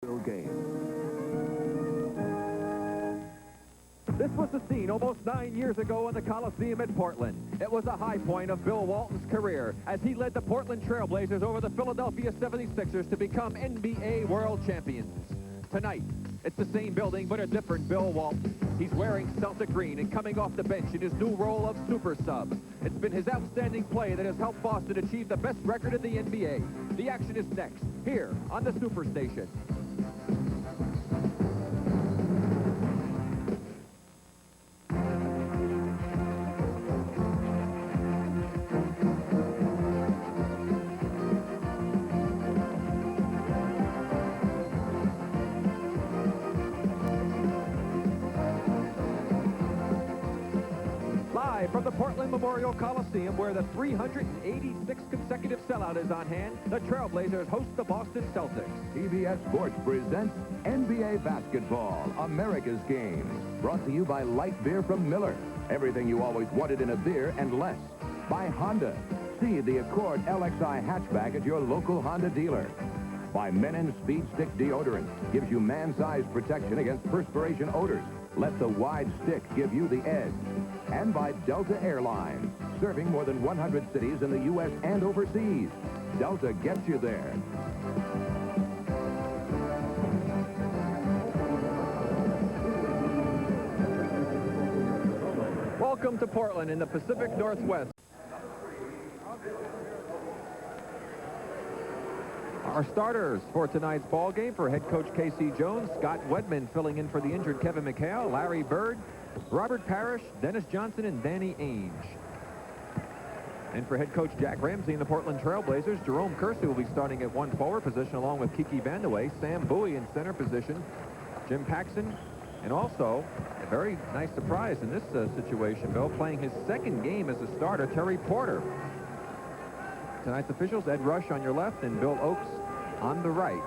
Game. This was the scene almost 9 years ago in the Coliseum at Portland. It was a high point of Bill Walton's career as he led the Portland Trail Blazers over the Philadelphia 76ers to become NBA World Champions. Tonight, it's the same building but a different Bill Walton. He's wearing Celtic green and coming off the bench in his new role of super sub. It's been his outstanding play that has helped Boston achieve the best record in the NBA. The action is next, here on the Superstation. From the Portland Memorial Coliseum, where the 386th consecutive sellout is on hand, the Trailblazers host the Boston Celtics. CBS Sports presents NBA Basketball, America's Game. Brought to you by light beer from Miller. Everything you always wanted in a beer and less. By Honda. See the Accord LXI hatchback at your local Honda dealer. By Menon Speed Stick Deodorant. Gives you man-sized protection against perspiration odors. Let the wide stick give you the edge. And by Delta Airlines, serving more than 100 cities in the U.S. and overseas. Delta gets you there. Welcome to Portland in the Pacific Northwest. Our starters for tonight's ball game for head coach K.C. Jones, Scott Wedman filling in for the injured Kevin McHale, Larry Bird, Robert Parrish, Dennis Johnson, and Danny Ainge. And for head coach Jack Ramsey and the Portland Trail Blazers, Jerome Kersey will be starting at one forward position along with Kiki Vandeweghe, Sam Bowie in center position, Jim Paxson, and also a very nice surprise in this situation, Bill, playing his second game as a starter, Terry Porter. Tonight's officials, Ed Rush on your left and Bill Oakes on the right.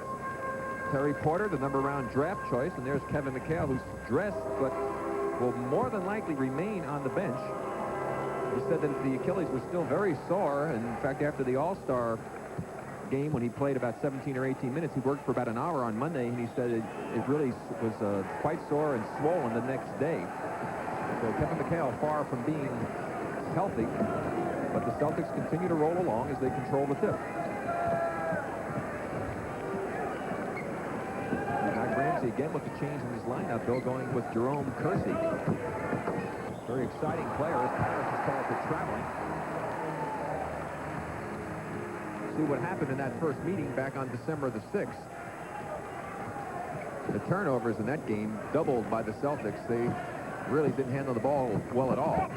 Terry Porter, the number-round draft choice, and there's Kevin McHale, who's dressed but will more than likely remain on the bench. He said that the Achilles was still very sore, and in fact, after the All-Star game, when he played about 17 or 18 minutes, he worked for about an hour on Monday, and he said it really was quite sore and swollen the next day. So Kevin McHale far from being healthy, but the Celtics continue to roll along as they control the tip. Jack Ramsey again with the change in his lineup, Bill, going with Jerome Kersey. Very exciting player as Parrish is called for traveling. See what happened in that first meeting back on December the 6th. The turnovers in that game doubled by the Celtics. They really didn't handle the ball well at all.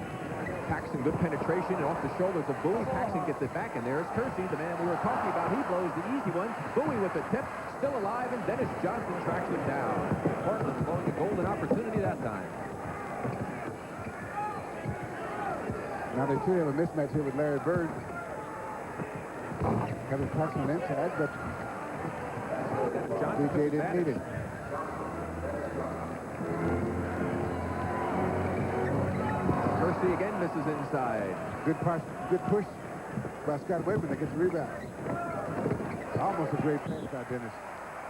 Paxson, good penetration, and off the shoulders of Bowie. Paxson gets it back, and there's Kersey, the man we were talking about. He blows the easy one. Bowie with the tip, still alive, and Dennis Johnson tracks him down. Portland blowing a golden opportunity that time. Now they truly have a mismatch here with Larry Bird. Kevin Paxson inside, but DJ didn't need it. Kersey again misses inside. Good push by Scott Wedman to get the rebound. Almost a great pass by Dennis.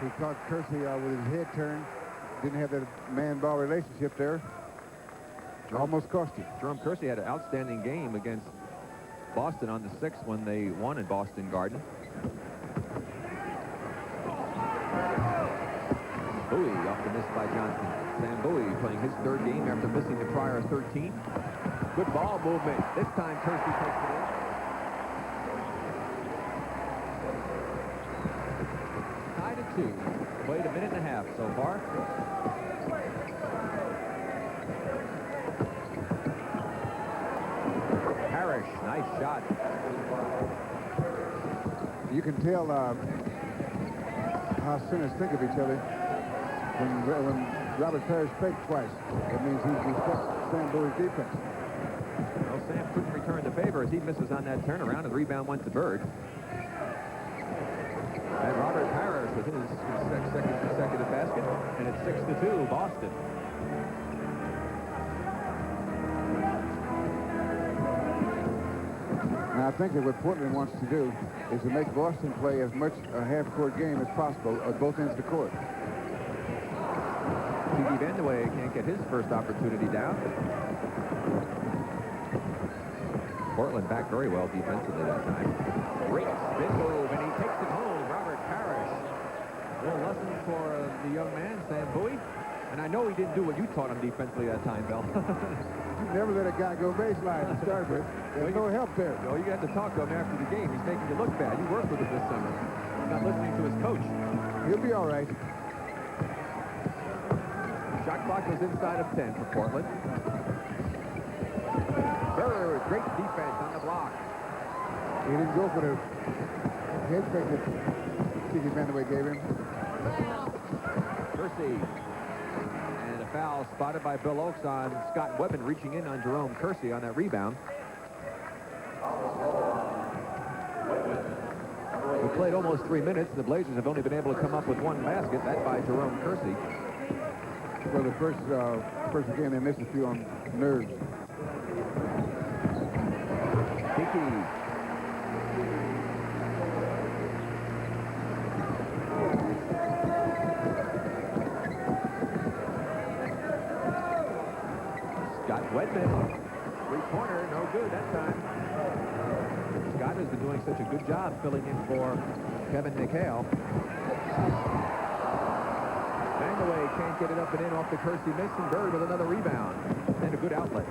He caught Kersey with his head turned. Didn't have that man-ball relationship there. Almost cost him. Jerome Kersey had an outstanding game against Boston on the 6th when they won at Boston Garden. Bowie off the miss by Johnson. Sam Bowie playing his third game after missing the prior 13. Good ball movement. This time Kersey takes it in. Tied at 2. Played a minute and a half so far. Parrish, nice shot. You can tell how centers think of each other. When Robert Parrish faked twice, that means he respects Sam Bowie's defense. Well, Sam couldn't return the favor as he misses on that turnaround, and the rebound went to Bird. And Robert Parrish with his second consecutive basket, and it's 6-2, Boston. Now, I think that what Portland wants to do is to make Boston play as much a half-court game as possible at both ends of the court. T.D. Vandeweghe can't get his first opportunity down. Portland back very well defensively that time. Great spin move, and he takes it home. Robert Parrish. A little lesson for the young man, Sam Bowie. And I know he didn't do what you taught him defensively that time, Bill. You never let a guy go baseline to start with. There's no help there. No, you have to talk to him after the game. He's making you look bad. You worked with him this summer. He's not listening to his coach. He'll be all right. Shot clock goes inside of 10 for Portland. Bird, great defense on the block. He didn't go for the head fake that T.D. Vandeweghe gave him. Kersey. And a foul spotted by Bill Oakes on Scott Webman, reaching in on Jerome Kersey on that rebound. We played almost 3 minutes. The Blazers have only been able to come up with one basket, that by Jerome Kersey. Well, the first game they missed a few on nerves. Hickey. Scott Wedman. Three-pointer, no good that time. Scott has been doing such a good job filling in for Kevin McHale. Vandeweghe can't get it up and in off the Kersey miss, and Bird with another rebound. And a good outlet.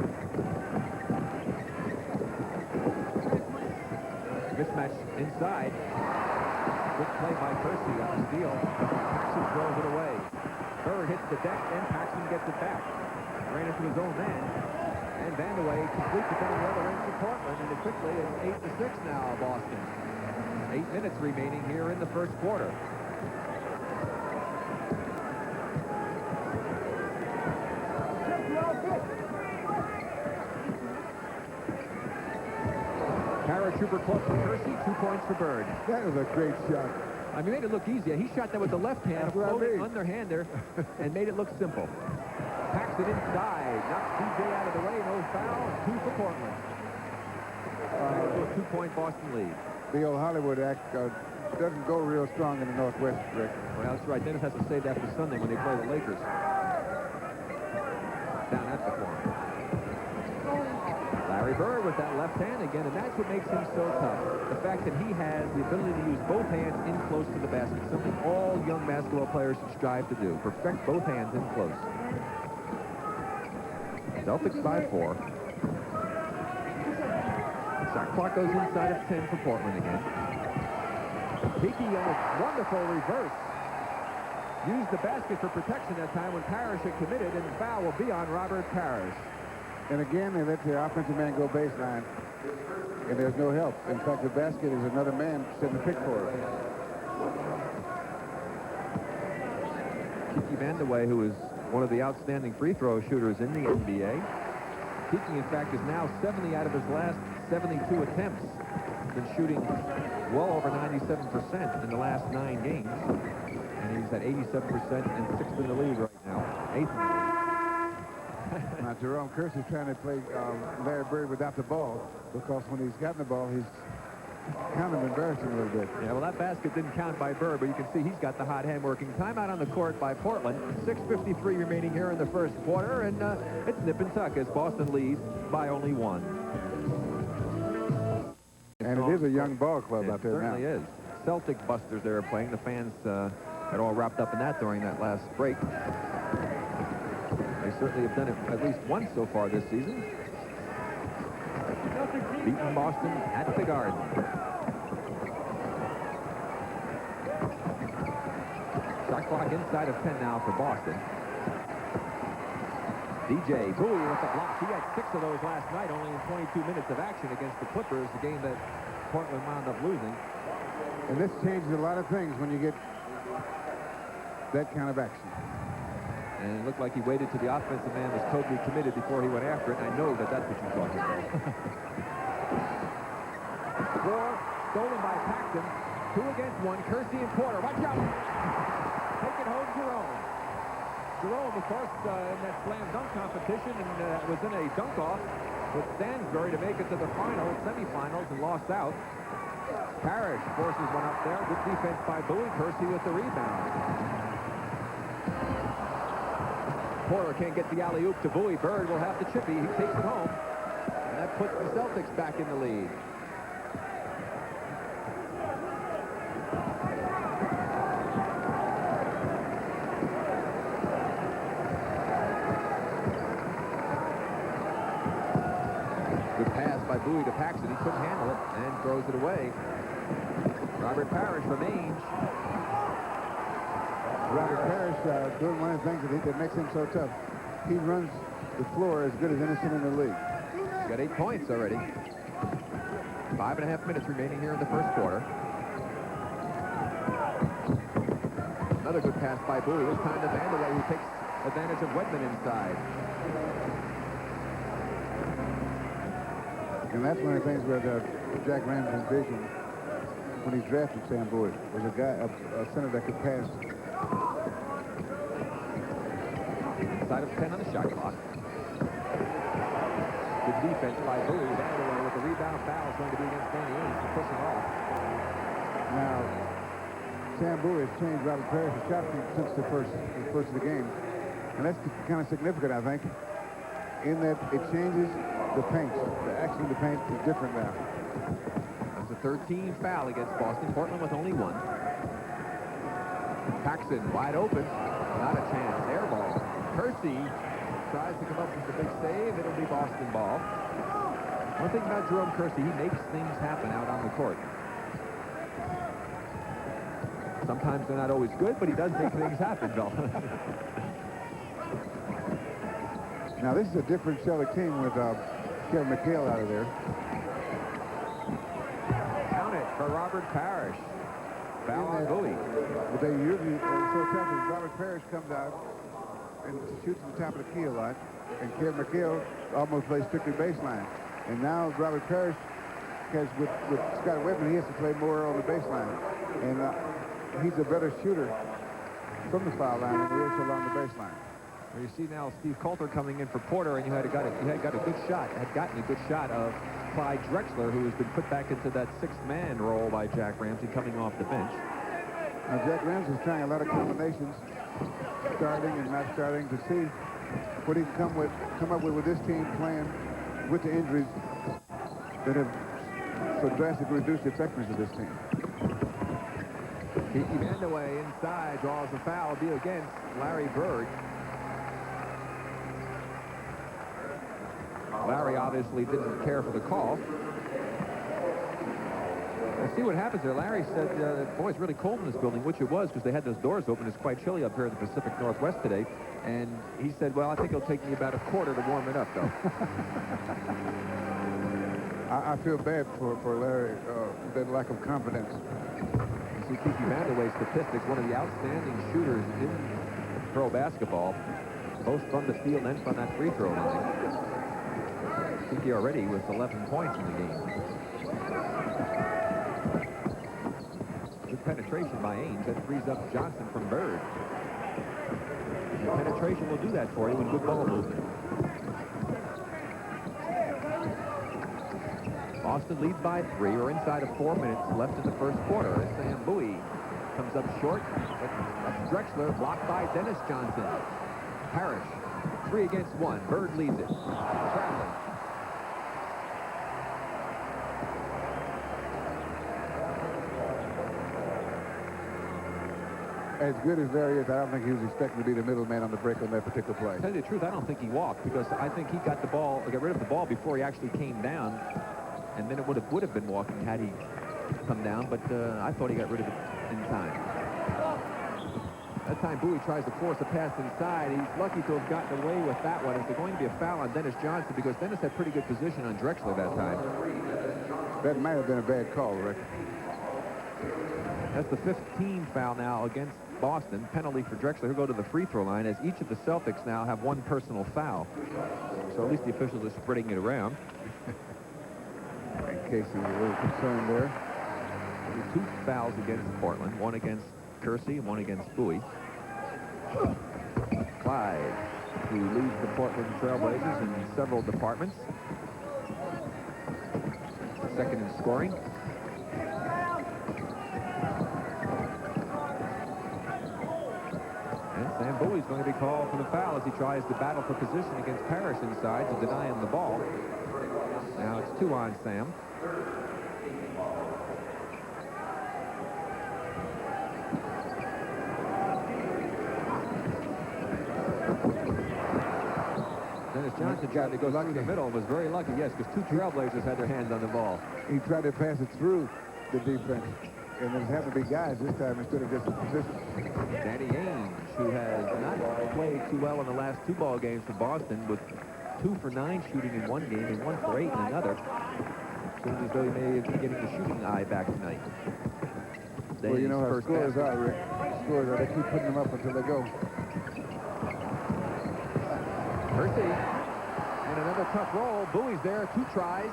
Mismatch inside. Good play by Kersey on the steal. Paxson throws it away. Bird hits the deck, and Paxson gets it back. Ran into his own man. And Vandeweghe completes it down the other end for Portland. And quickly, it's 8-6 now, Boston. 8 minutes remaining here in the first quarter. Paratrooper close to Kersey, 2 points for Bird. That was a great shot. I mean, made it look easy. He shot that with the left hand, floating underhander, and made it look simple. Paxson inside, knocks TJ out of the way, no foul, 2 for Portland. A 2-point Boston lead. The old Hollywood act doesn't go real strong in the Northwest, Rick. Well, that's right. Dennis has to save that for Sunday when they play the Lakers. Down at the corner. Larry Bird with that left hand again, and that's what makes him so tough. The fact that he has the ability to use both hands in close to the basket, something all young basketball players should strive to do. Perfect both hands in close. Celtics by 4. Shot clock goes inside of 10 for Portland again. Hickey on a wonderful reverse. Used the basket for protection that time when Parrish had committed, and the foul will be on Robert Parrish. And again, they let the offensive man go baseline, and there's no help. In fact, the basket is another man setting the pick for it. Kiki Vandeweghe, who is one of the outstanding free throw shooters in the NBA. Kiki, in fact, is now 70 out of his last 72 attempts. Been shooting well over 97% in the last 9 games. And he's at 87% and 6th in the league right now. 8th in the league. Now, Jerome Kersey trying to play Larry Bird without the ball, because when he's gotten the ball, he's kind of embarrassing a little bit. Yeah, well, that basket didn't count by Bird, but you can see he's got the hot hand working. Timeout on the court by Portland. 6:53 remaining here in the first quarter, and it's nip and tuck as Boston leads by only 1. And it is a young ball club out there now. It certainly is. Celtic busters they were playing. The fans got all wrapped up in that during that last break. They certainly have done it at least once so far this season. Beaten Boston at the Garden. Shot clock inside of 10 now for Boston. DJ Bowie with the block. He had 6 of those last night, only in 22 minutes of action against the Clippers, the game that Portland wound up losing. And this changes a lot of things when you get that kind of action. And it looked like he waited till the offensive man was totally committed before he went after it. And I know that that's what you're talking about. 4 stolen by Paxson. 2 against 1. Kersey and Porter. Watch out. Take it home, Jerome. Jerome, of course, in that slam dunk competition, and was in a dunk-off with Stansbury to make it to the semifinals, and lost out. Parrish forces one up there. Good defense by Bowie. Kersey with the rebound. Porter can't get the alley-oop to Bowie. Bird will have the chippy. He takes it home. And that puts the Celtics back in the lead. Good pass by Bowie to Paxson. He couldn't handle it and throws it away. Robert Parrish from Ainge. Robert Parrish doing one of the things that makes him so tough. He runs the floor as good as anything in the league. He's got 8 points already. 5.5 minutes remaining here in the first quarter. Another good pass by Bowie. This time to Vanderway, who takes advantage of Wedman inside. And that's one of the things where Jack Ramsey's vision, when he drafted Sam Bowie, was a center that could pass. Side of 10 on the shot clock. Good defense by Bowie. Vanderway with the rebound foul is going to be against Danny Ainge to push him off. Now, Sam Bowie has changed Robert Parrish's shot since the first of the game. And that's kind of significant, I think, in that it changes the paint. Actually, the paint is different now. That's a 13 foul against Boston. Portland with only one. Paxson wide open. Not a chance. Air ball. Kersey tries to come up with the big save. It'll be Boston ball. One thing about Jerome Kersey, he makes things happen out on the court. Sometimes they're not always good, but he does make things happen, Bill. Now, this is a different Celtic team with Kevin McHale out of there. Count it for Robert Parrish. Foul on Bowie. But they usually so tough as Robert Parrish comes out and shoots at the top of the key a lot, and Kevin McHale almost plays strictly baseline. And now Robert Parrish has, with Scott Wedman, he has to play more on the baseline. And he's a better shooter from the foul line than he is along the baseline. Well, you see now Steve Coulter coming in for Porter, and you had gotten a good shot of Clyde Drexler, who has been put back into that sixth-man role by Jack Ramsey coming off the bench. Now Jack Ramsey's trying a lot of combinations, starting and not starting, to see what he can come up with this team playing with the injuries that have so drastically reduced the effectiveness of this team. Kiki Vandeweghe inside draws a foul. It'll be against Larry Bird. Larry obviously didn't care for the call. Let's see what happens there. Larry said, boy, it's really cold in this building, which it was because they had those doors open. It's quite chilly up here in the Pacific Northwest today. And he said, well, I think it'll take me about a quarter to warm it up, though. I feel bad for Larry, that lack of confidence. You see Kiki Vandeweghe's statistics, one of the outstanding shooters in pro basketball, both from the field and from that free throw line. Kiki already with 11 points in the game. Good penetration by Ainge. That frees up Johnson from Bird. The penetration will do that for you in good ball movement. Boston leads by 3. We're inside of 4 minutes left in the first quarter as Sam Bowie comes up short. That's Drexler, blocked by Dennis Johnson. Parrish, 3 against 1. Bird leads it. Traveling. As good as Larry is, I don't think he was expecting to be the middleman on the break on that particular play. To tell you the truth, I don't think he walked because I think he got rid of the ball before he actually came down, and then it would have been walking had he come down. But I thought he got rid of it in time. That time Bowie tries to force a pass inside. He's lucky to have gotten away with that one. Is there going to be a foul on Dennis Johnson because Dennis had pretty good position on Drexler that time? That might have been a bad call, Rick. That's the 15th foul now against Boston. Penalty for Drexler. He'll go to the free throw line as each of the Celtics now have one personal foul. So at least the officials are spreading it around. In case he was a little concerned there. 2 fouls against Portland. 1 against Kersey and 1 against Bowie. Clyde, who leads the Portland Trailblazers in several departments. Second in scoring. And Sam Bowie's going to be called for the foul as he tries to battle for position against Parrish inside to deny him the ball. Now it's 2 on Sam. Dennis Johnson tried to go through the middle and was very lucky, yes, because 2 Trailblazers had their hands on the ball. He tried to pass it through the defense. And there happened to be guys this time instead of just a position. Danny Ainge, who has not played too well in the last 2 ball games for Boston, with 2 for 9 shooting in one game and 1 for 8 in another. Seems as though he may be getting the shooting eye back tonight. Well, you know how scores are, Rick. Scores are, they keep putting them up until they go. Percy, and another tough roll. Bowie's there, 2 tries.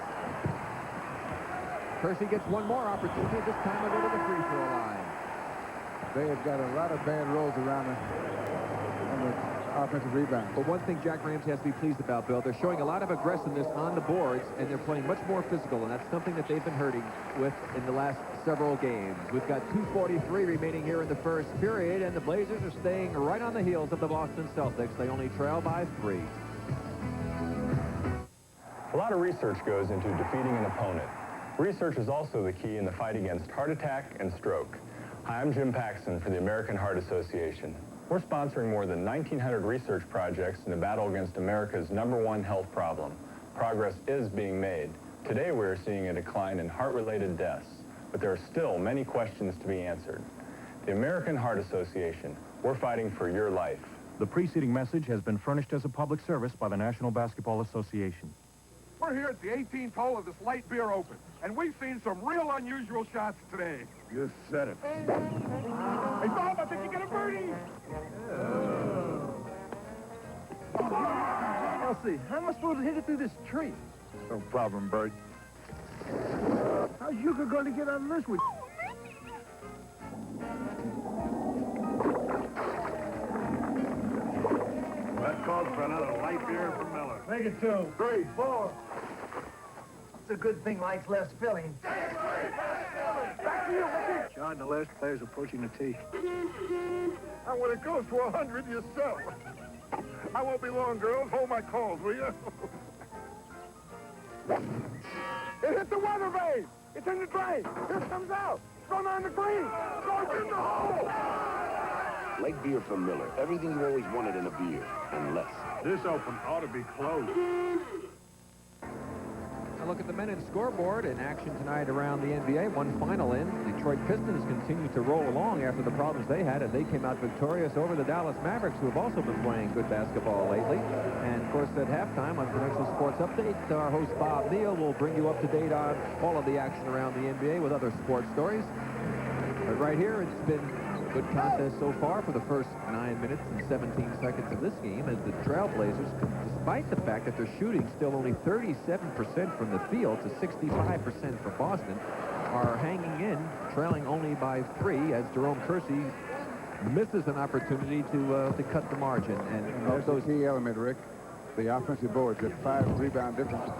Percy gets 1 more opportunity. This time they'll go to the free throw line. They have got a lot of bad rolls around on the offensive rebound. But one thing Jack Ramsey has to be pleased about, Bill, they're showing a lot of aggressiveness on the boards, and they're playing much more physical, and that's something that they've been hurting with in the last several games. We've got 2:43 remaining here in the first period, and the Blazers are staying right on the heels of the Boston Celtics. They only trail by 3. A lot of research goes into defeating an opponent. Research is also the key in the fight against heart attack and stroke. Hi, I'm Jim Paxson for the American Heart Association. We're sponsoring more than 1,900 research projects in the battle against America's #1 health problem. Progress is being made. Today we're seeing a decline in heart-related deaths, but there are still many questions to be answered. The American Heart Association, we're fighting for your life. The preceding message has been furnished as a public service by the National Basketball Association. We're here at the 18th hole of this Light Beer Open, and we've seen some real unusual shots today. You said it. Hey, Bob, I think you got a birdie. I'll see. How am I supposed to hit it through this tree? No problem, Bird. How's Yuka going to get out of this one? That calls for another light beer from Miller. Make it 2. 3, 4. It's a good thing Mike's less filling. Back to you, Mickey. John, the last player's approaching the tee. And when it goes to 100, you sell. I won't be long, girls. Hold my calls, will you? It hit the weather vane. It's in the drain. Here it comes out. It's going on the green. It's going in the hole. Light beer from Miller. Everything you always wanted in a beer, and less. This open ought to be closed. A look at the men's scoreboard in action tonight around the NBA. One final in. Detroit Pistons continue to roll along after the problems they had, and they came out victorious over the Dallas Mavericks, who have also been playing good basketball lately. And, of course, at halftime on Prudential Sports Update, our host Bob Neal will bring you up to date on all of the action around the NBA with other sports stories. But right here, it's been a good contest so far for the first 9 minutes and 17 seconds of this game, as the Trailblazers, despite the fact that they're shooting still only 37% from the field to 65% for Boston, are hanging in, trailing only by 3, as Jerome Kersey misses an opportunity to cut the margin. And That's the key element, Rick. The offensive boards, the 5 rebound difference.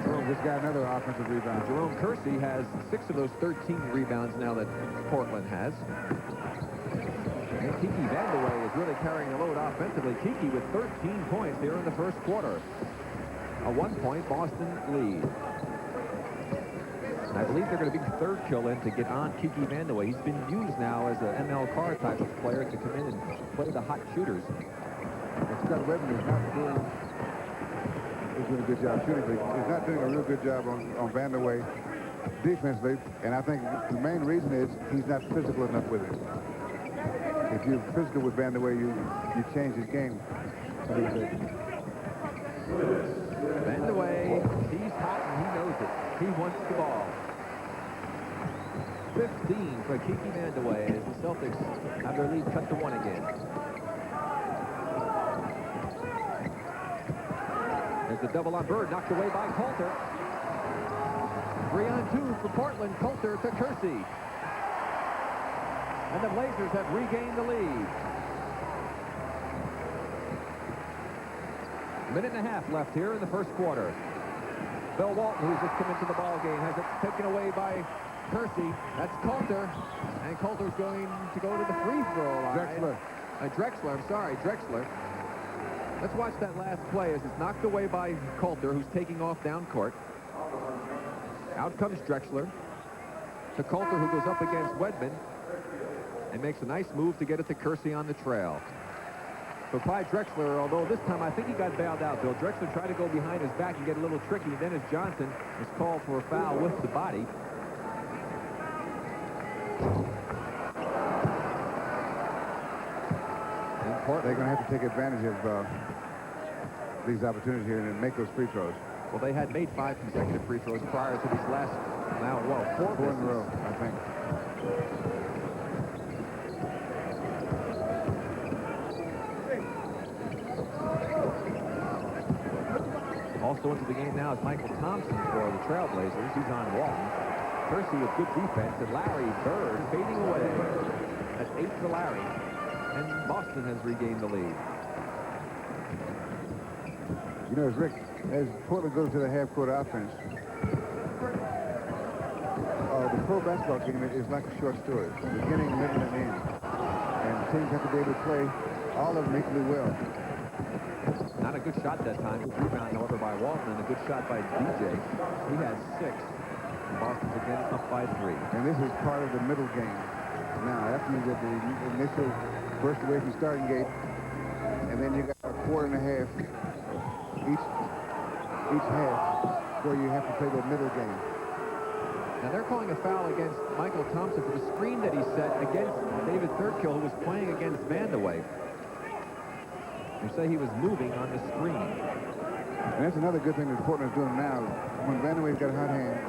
Jerome just got another offensive rebound. Jerome Kersey has 6 of those 13 rebounds now that Portland has. And Kiki Vandeweghe is really carrying the load offensively. Kiki with 13 points here in the first quarter. A 1-point Boston lead. And I believe they're going to be the 3rd kill in to get on Kiki Vandeweghe. He's been used now as an ML Carr type of player to come in and play the hot shooters. Scott Webber is not doing a good job shooting, but he's not doing a real good job on Vandeweghe defensively, and I think the main reason is he's not physical enough with it. If you're physical with Vandeweghe, you change his game a little bit. Vandeweghe, he's hot and he knows it. He wants the ball. 15 for Kiki Vandeweghe as the Celtics have their lead cut to 1 again. There's the double on Bird, knocked away by Coulter. 3-on-2 for Portland. Coulter to Kersey. And the Blazers have regained the lead. A minute and a half left here in the first quarter. Bill Walton, who's just come into the ball game, has it taken away by Kersey. That's Coulter. And Coulter's going to go to the free throw line. Drexler. Drexler, I'm sorry, Drexler. Let's watch that last play as it's knocked away by Coulter, who's taking off down court. Out comes Drexler to Coulter, who goes up against Wedman and makes a nice move to get it to Kersey on the trail. So Clyde Drexler, although this time I think he got bailed out, Bill. Drexler tried to go behind his back and get a little tricky. Dennis Johnson was called for a foul with the body. They're going to have to take advantage of these opportunities here and make those free throws. Well, they had made 5 consecutive free throws prior to these last, now, well, 4 in a row, I think. Also into the game now is Michael Thompson for the Trailblazers. He's on Walton. Kersey with good defense, and Larry Bird fading away. That's 8 for Larry. And Boston has regained the lead. You know, as Portland goes to the half-court offense, the pro basketball game is like a short story, beginning, middle, and end. And teams have to be able to play all of them equally well. Not a good shot that time. Good rebound, however, by Walton, and a good shot by DJ. He has 6. Boston's again up by 3. And this is part of the middle game. Now, after you get the initial burst away from starting gate, and then you got a quarter and a half each half where you have to play the middle game. Now they're calling a foul against Michael Thompson for the screen that he set against David Thurkill, who was playing against Vandeweghe. They say he was moving on the screen. And that's another good thing that Portland's doing now. When Vandeweghe's got a hot hand,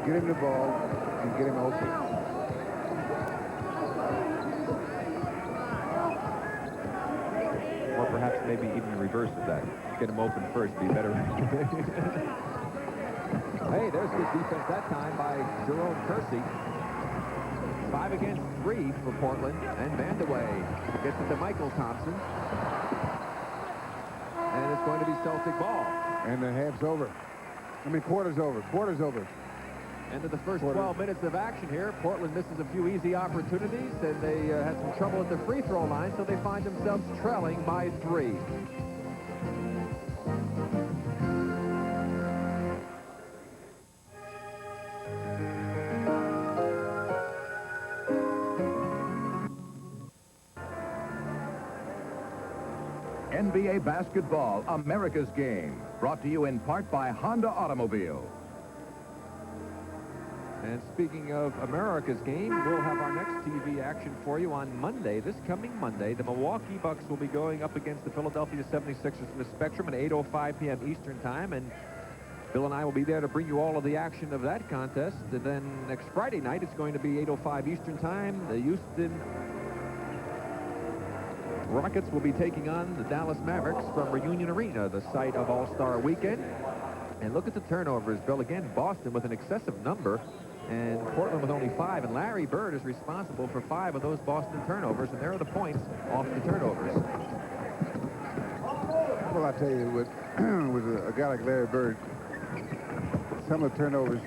get him the ball and get him open. Or perhaps maybe even the reverse of that. Get him open first, be better. Hey, there's good defense that time by Jerome Kersey. 5 against 3 for Portland, and Vandeweghe gets it to Michael Thompson. And it's going to be Celtic ball. And the half's over. I mean, quarter's over. Quarter's over. End of the first 12 minutes of action here. Portland misses a few easy opportunities, and they had some trouble at the free throw line, so they find themselves trailing by 3. NBA Basketball, America's Game. Brought to you in part by Honda Automobile. And speaking of America's Game, we'll have our next TV action for you on Monday. This coming Monday, the Milwaukee Bucks will be going up against the Philadelphia 76ers in the Spectrum at 8:05 p.m. Eastern Time. And Bill and I will be there to bring you all of the action of that contest. And then next Friday night, it's going to be 8:05 Eastern Time. The Houston Rockets will be taking on the Dallas Mavericks from Reunion Arena, the site of All-Star Weekend. And look at the turnovers, Bill. Again, Boston with an excessive number, and Portland with only 5. And Larry Bird is responsible for 5 of those Boston turnovers, and there are the points off the turnovers. Well, I tell you, with a guy like Larry Bird, some of the turnovers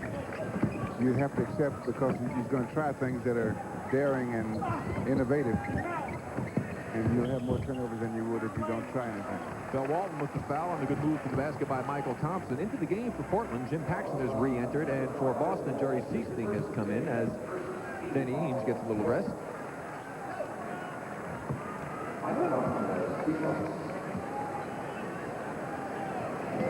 you have to accept because he's going to try things that are daring and innovative. And you'll have more turnovers than you would if you don't try anything. Bill Walton with the foul on a good move to the basket by Michael Thompson. Into the game for Portland, Jim Paxson has re-entered, and for Boston, Jerry Seasting has come in as Danny Ainge gets a little rest.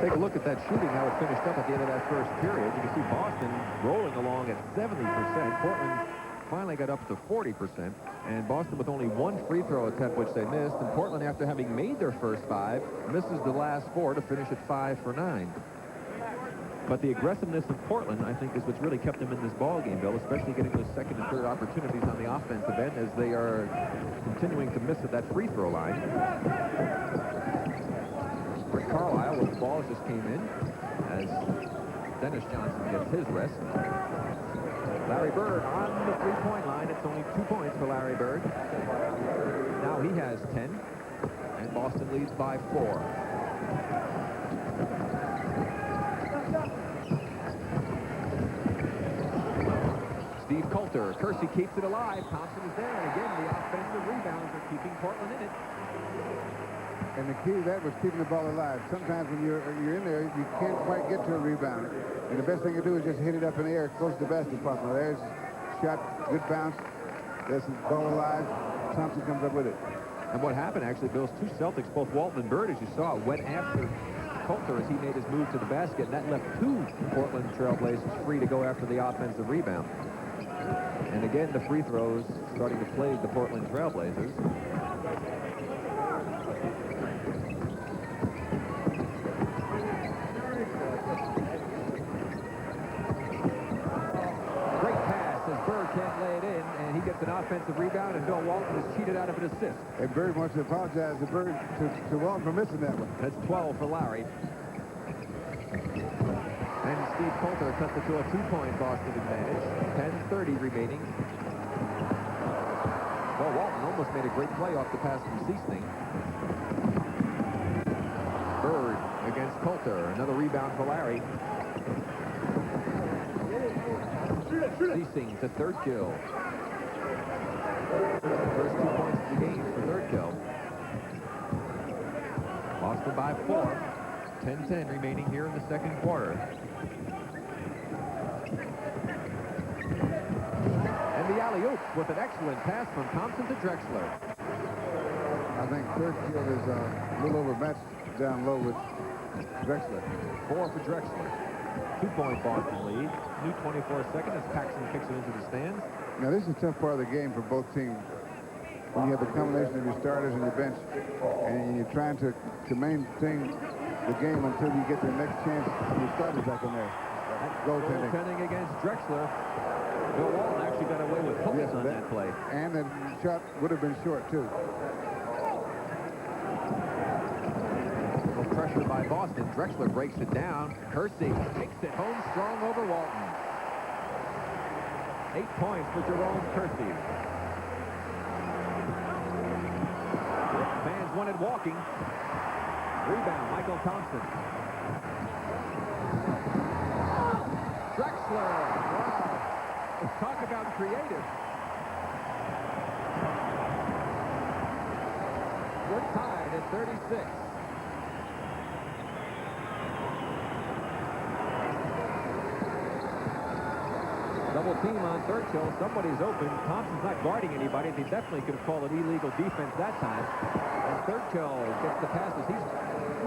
Take a look at that shooting, how it finished up at the end of that first period. You can see Boston rolling along at 70%. Portland finally got up to 40%, and Boston with only 1 free throw attempt, which they missed, and Portland, after having made their first 5, misses the last 4 to finish at 5 for 9. But the aggressiveness of Portland, I think, is what's really kept them in this ball game, Bill, especially getting those second and third opportunities on the offensive end as they are continuing to miss at that free throw line. Rick Carlisle with the ball just came in as Dennis Johnson gets his rest. Larry Bird on the three-point line. It's only 2 points for Larry Bird. Now he has 10, and Boston leads by 4. Steve Coulter. Kersey keeps it alive. Thompson is there. And again, the offensive rebounds are keeping Portland in it. And the key to that was keeping the ball alive. Sometimes when you're in there, you can't quite get to a rebound. And the best thing to do is just hit it up in the air close to the basket possible. There's a shot, good bounce. There's the ball alive. Thompson comes up with it. And what happened, actually, those two Celtics, both Walton and Bird, as you saw, went after Coulter as he made his move to the basket. And that left two Portland Trailblazers free to go after the offensive rebound. And again, the free throws starting to plague the Portland Trailblazers. Great pass as Bird can't lay it in, and he gets an offensive rebound, and Bill Walton is cheated out of an assist. And Bird wants to apologize to Bird, to Walton for missing that one. That's 12 for Larry. And Steve Coulter cuts it to a 2-point Boston advantage. 10:30 remaining. Well, Walton almost made a great play off the pass from Seasting. Bird against Coulter. Another rebound for Larry. Seasting to third kill. First 2 points of the game for third kill. Boston by 4. 10-10 remaining here in the second quarter. And the alley-oop with an excellent pass from Thompson to Drexler. I think third field is a little overmatched down low with Drexler. 4 for Drexler. 2-point Boston lead. New 24 seconds as Paxson kicks it into the stands. Now, this is a tough part of the game for both teams. When you have the combination of your starters and your bench, and you're trying to maintain the game until you get the next chance and your starters back in there. Goaltending. Goaltending against Drexler. Bill Walton actually got away with hooks on that play. And the shot would have been short, too. Little pressure by Boston. Drexler breaks it down. Kersey takes it home strong over Walton. 8 points for Jerome Kersey. Fans wanted walking. Rebound, Michael Thompson. Drexler. Wow. Talk about creative. We're tied at 36. Double team on third kill. Somebody's open. Thompson's not guarding anybody. They definitely could have called it illegal defense that time. And third kill gets the passes. He's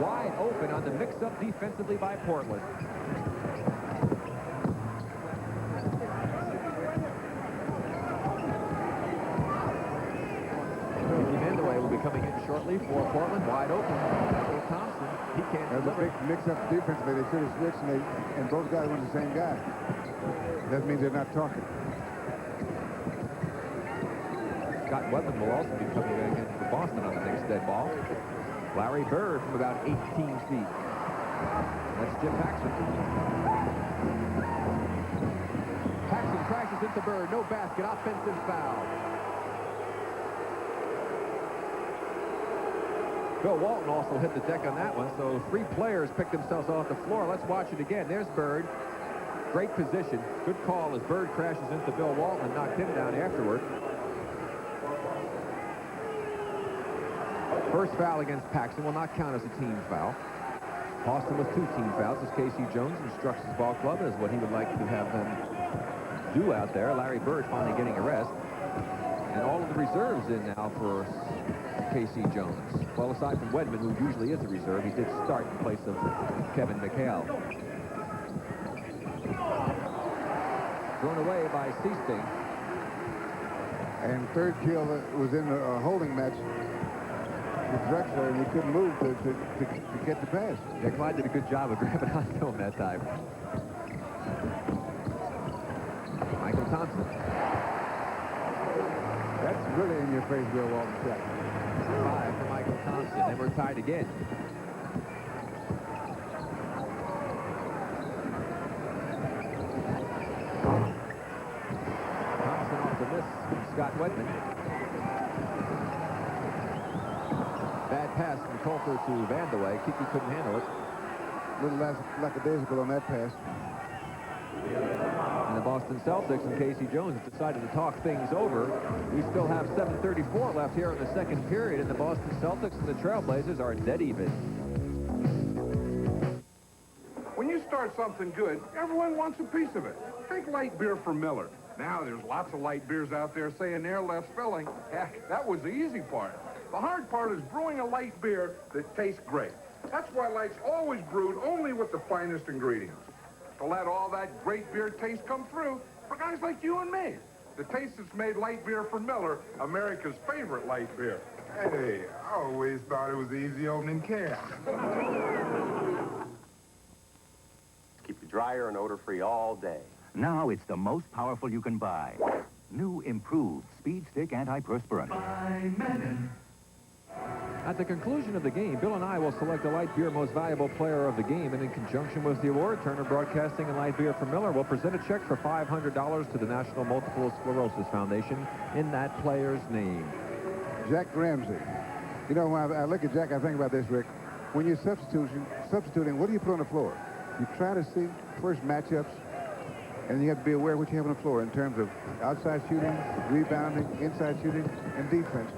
wide open on the mix-up defensively by Portland. Vandeweghe will be coming in shortly for Portland. Wide open. Michael Thompson. He can't There's deliver. a big mix-up defensively. They should have switched, and both guys went the same guy. That means they're not talking. Scott Webman will also be coming back in for Boston on the next dead ball. Larry Bird from about 18 feet. That's Jim Paxson. Paxson crashes into Bird. No basket. Offensive foul. Bill Walton also hit the deck on that one, so 3 players picked themselves off the floor. Let's watch it again. There's Bird. Great position. Good call as Bird crashes into Bill Walton and knocked him down afterward. First foul against Paxson will not count as a team foul. Boston with 2 team fouls as K.C. Jones instructs his ball club as what he would like to have them do out there. Larry Bird finally getting a rest. And all of the reserves in now for K.C. Jones. Well, aside from Wedman, who usually is a reserve, he did start in place of Kevin McHale. Thrown away by Seasting. And third kill was in a holding match with Drexler, and he couldn't move to get the pass. Yeah, Clyde did a good job of grabbing onto him that time. Michael Thompson. That's really in your face, Bill Walton shot. 5 for Michael Thompson, and we're tied again. Thompson off the miss from Scott Wedman. Bad pass from Coulter to Vandeweghe. Kiki couldn't handle it. A little less lackadaisical on that pass. the Boston Celtics and Casey Jones have decided to talk things over. We still have 7:34 left here in the second period, and the Boston Celtics and the Trailblazers are dead even. When you start something good, everyone wants a piece of it. Take light beer from Miller. Now there's lots of light beers out there saying they're less filling. Heck, that was the easy part. The hard part is brewing a light beer that tastes great. That's why Light's always brewed only with the finest ingredients. To let all that great beer taste come through for guys like you and me. The taste that's made light beer from Miller America's favorite light beer. Hey, I always thought it was the easy opening can. Keep you drier and odor-free all day. Now it's the most powerful you can buy. New improved Speed Stick Antiperspirant. At the conclusion of the game, Bill and I will select a light beer most valuable player of the game, and in conjunction with the award, Turner Broadcasting and Light Beer from Miller will present a check for $500 to the National Multiple Sclerosis Foundation in that player's name. Jack Ramsey. You know, when I look at Jack, I think about this, Rick. When you're substituting, what do you put on the floor? You try to see first matchups, and you have to be aware of what you have on the floor in terms of outside shooting, rebounding, inside shooting, and defense.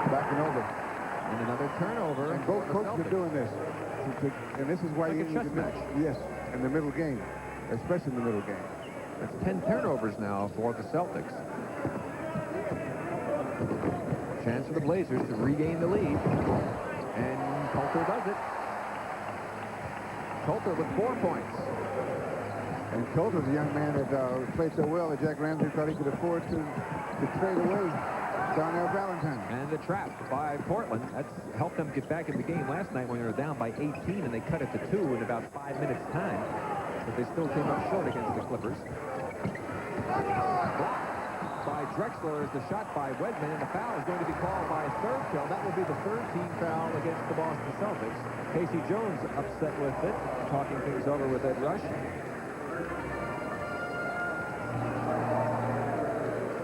Backing over. And another turnover. And both coaches are doing this. And this is why like you a need chess to match. Yes, in the middle game, especially in the middle game. That's 10 turnovers now for the Celtics. Chance for the Blazers to regain the lead. And Coulter does it. Coulter with 4 points. And Coulter's a young man that played so well that Jack Ramsey thought he could afford to trade away Darnell Valentine. And the trap by Portland. That's helped them get back in the game last night when they were down by 18, and they cut it to 2 in about 5 minutes' time. But they still came up short against the Clippers. By Drexler is the shot by Wedman, and the foul is going to be called by Thurkill. That will be the third team foul against the Boston Celtics. Casey Jones upset with it, talking things over with Ed Rush.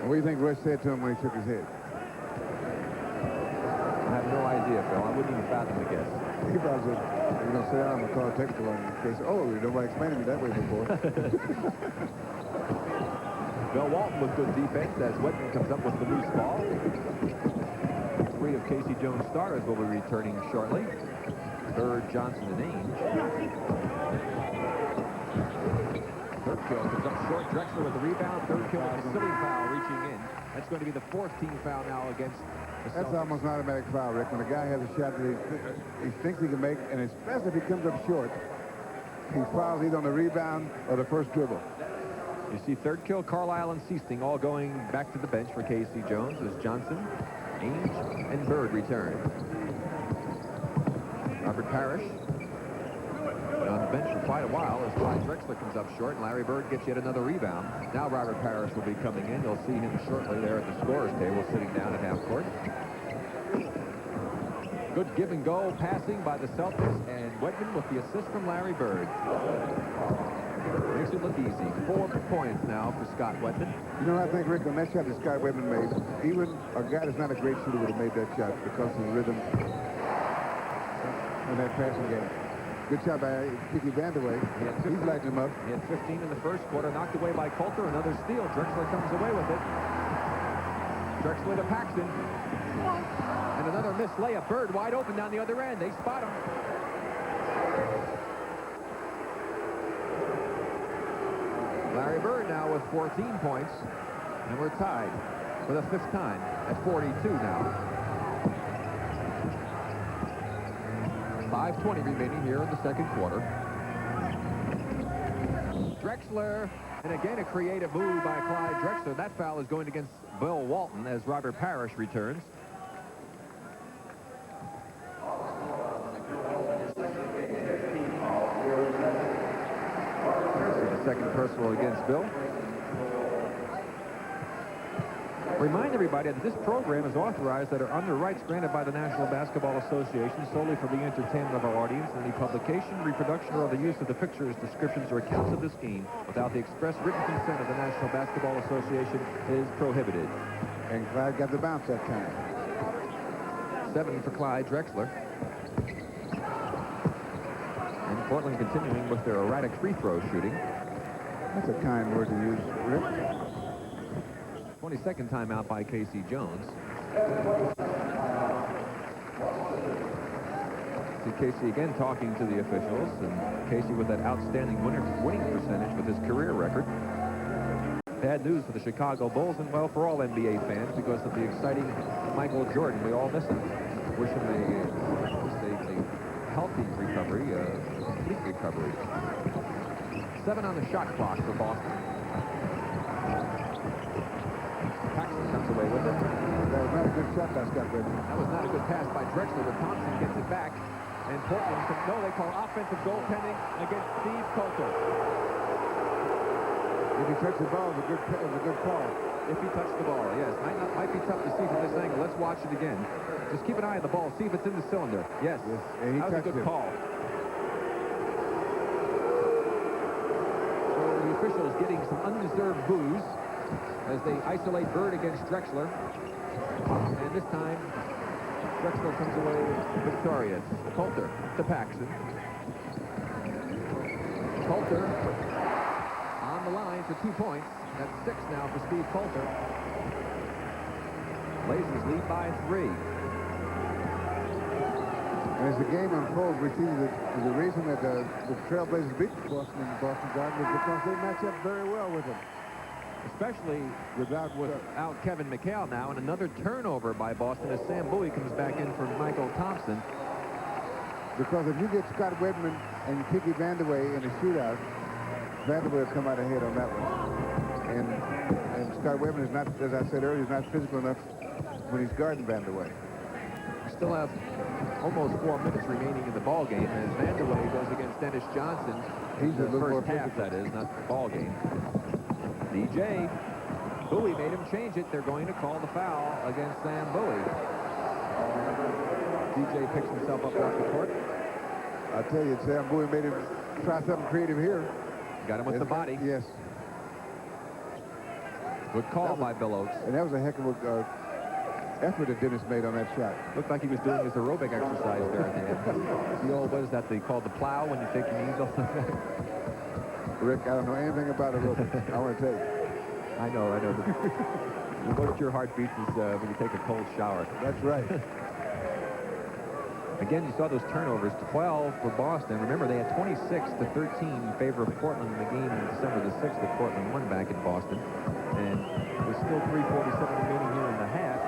What do you think Rush said to him when he shook his head? I have no idea, Phil. I wouldn't even fathom the guess. He probably said, "You're going to say I'm going to call a technical in case, oh, nobody explained to me that way before." Bill Walton with good defense as Wedman comes up with the loose ball. 3 of Casey Jones' starters will be returning shortly. Bird, Johnson, and Ainge. Thurkill comes up short. Drexler with the rebound. Thurkill with a silly foul reaching in. That's going to be the 4th team foul now against the Celtics. That's almost an automatic foul, Rick. When a guy has a shot that he thinks he can make, and especially if he comes up short, he fouls either on the rebound or the first dribble. You see Thurkill, Carlisle, and Seasting all going back to the bench for Casey Jones as Johnson, Ainge, and Bird return. Robert Parrish on the bench for quite a while as Clyde Drexler comes up short, and Larry Bird gets yet another rebound. Now Robert Parrish will be coming in. You'll see him shortly there at the scorer's table sitting down at half court. Good give-and-go passing by the Celtics, and Wedman with the assist from Larry Bird. Makes it look easy. 4 points now for Scott Wedman. You know, I think, Rick, on that shot that Scott Wedman made, even a guy that's not a great shooter would have made that shot because of the rhythm in that passing game. Good shot by Kiki Vandeweghe. He's lighting him up. He had 15 in the first quarter, knocked away by Coulter. Another steal. Drexler comes away with it. Drexler to Paxton. And another missed layup. Bird wide open down the other end. They spot him. Larry Bird now with 14 points, and we're tied for the 5th time at 42 now. 5:20 remaining here in the second quarter. Drexler, and again a creative move by Clyde Drexler. That foul is going against Bill Walton as Robert Parrish returns. Second personal against Bill. Remind everybody that this program is authorized that are under rights granted by the National Basketball Association solely for the entertainment of our audience, and any publication, reproduction, or the use of the pictures, descriptions, or accounts of this game without the express written consent of the National Basketball Association is prohibited. And Clyde got the bounce that time. 7 for Clyde Drexler. And Portland continuing with their erratic free throw shooting. That's a kind word to use, Rick. 22nd timeout by Casey Jones. See Casey again talking to the officials, and Casey with that outstanding winning percentage with his career record. Bad news for the Chicago Bulls, and well, for all NBA fans, because of the exciting Michael Jordan. We all miss him. Wish him a healthy recovery, a complete recovery. 7 on the shot clock for Boston. Paxson comes away with it. That was not a good shot by Scott Whitman. That was not a good pass by Drexler, but Thompson gets it back. And Portland, no, they call offensive goaltending against Steve Coulter. If he touched the ball, it was a good call. If he touched the ball, yes. Might be tough to see from this angle. Let's watch it again. Just keep an eye on the ball. See if it's in the cylinder. Yes. And he that was a good call. So the officials getting some undeserved boos as they isolate Bird against Drexler. And this time, Drexler comes away victorious. Coulter to Paxson. Coulter on the line for 2 points. That's 6 now for Steve Coulter. Blazers lead by 3. And as the game unfolds, we see that the reason that the Trailblazers beat Boston in the Boston Garden is because they match up very well with them. Especially without Kevin McHale now, and another turnover by Boston as Sam Bowie comes back in for Michael Thompson. Because if you get Scott Wedman and Kiki Vandeweghe in a shootout, Vandeweghe will come out ahead on that one. And Scott Wedman is not, as I said earlier, is not physical enough when he's guarding Vandeweghe. We still have almost 4 minutes remaining in the ball game as Vandeweghe goes against Dennis Johnson. He's the a little first more half, that is, not the ball game. DJ Bowie made him change it. They're going to call the foul against Sam Bowie. DJ picks himself up off the court. I tell you, Sam Bowie made him try something creative here. Got him with the body. Yes. Good call by Bill Oates. And that was a heck of a effort that Dennis made on that shot. Looked like he was doing his aerobic exercise there at the end. The old, what is that they call the plow when you take your knees off? Rick, I don't know anything about aerobics. I want to tell you. I know. The most your heart beats is when you take a cold shower. That's right. Again, you saw those turnovers, 12 for Boston. Remember, they had 26-13 in favor of Portland in the game on December the 6th that Portland won back in Boston. And there's still 3:47 remaining here in the half.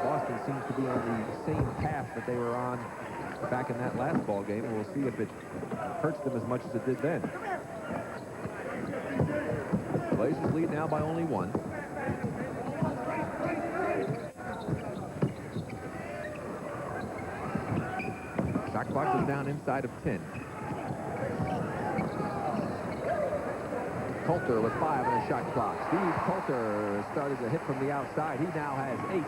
Boston seems to be on the same path that they were on back in that last ball game, and we'll see if it hurts them as much as it did then. Blazers lead now by only 1. Shot clock is down inside of 10. Coulter with 5 on the shot clock. Steve Coulter started to hit from the outside. He now has 8.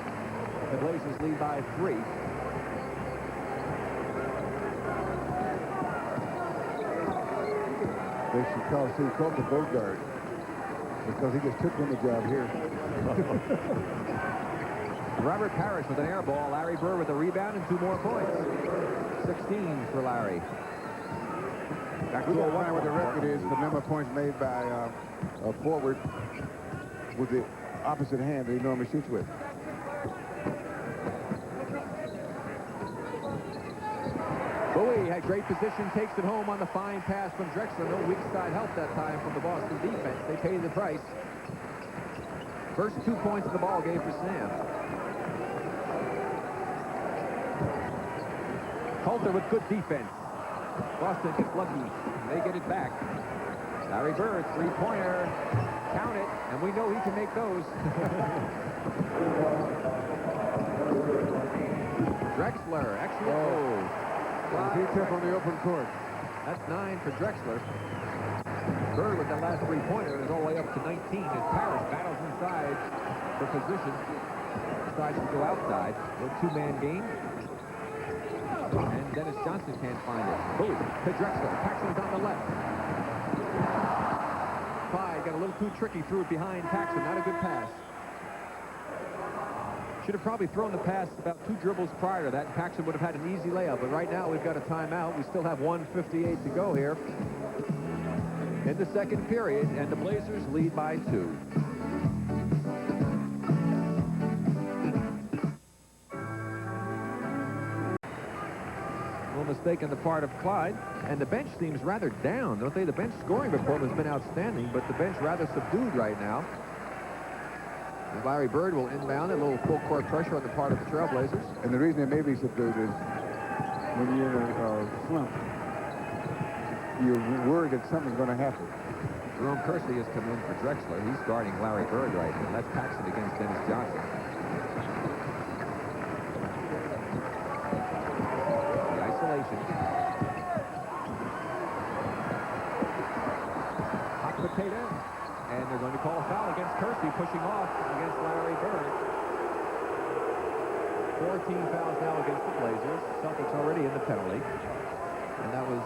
The Blazers lead by 3. They should call Steve Coulter Bogart because he just took on the job here. Robert Parrish with an air ball. Larry Bird with a rebound and 2 more points. 16 for Larry. Back to wonder what the record is for number of points made by a forward with the opposite hand that he normally shoots with. Bowie had great position, takes it home on the fine pass from Drexler. No weak side help that time from the Boston defense. They pay the price. First 2 points of the ball game for Sam. Coulter with good defense. Boston gets lucky. They get it back. Larry Bird, 3-pointer. Count it, and we know he can make those. Drexler, excellent. He took on the open court. That's 9 for Drexler. Bird with that last 3-pointer is all the way up to 19 as Parrish battles inside for position. Decides to go outside. A 2-man game. And Dennis Johnson can't find it. Bowie to Drexler. Paxson's on the left. Clyde got a little too tricky, threw it behind Paxson. Not a good pass. Should have probably thrown the pass about 2 dribbles prior to that. Paxson would have had an easy layup, but right now we've got a timeout. We still have 1:58 to go here. in the second period, and the Blazers lead by 2. Mistake on the part of Clyde, and the bench seems rather down, don't they? The bench scoring report has been outstanding, but the bench rather subdued right now. And Larry Bird will inbound, a little full court pressure on the part of the Trailblazers. And the reason it may be subdued is when you're in a slump, you're worried that something's going to happen. Jerome Kersey has come in for Drexler. He's guarding Larry Bird right now. That's Paxson against Dennis Johnson. Hot potato, and they're going to call a foul against Kersey, pushing off against Larry Bird. 14 fouls now against the Blazers. Celtics already in the penalty, and that was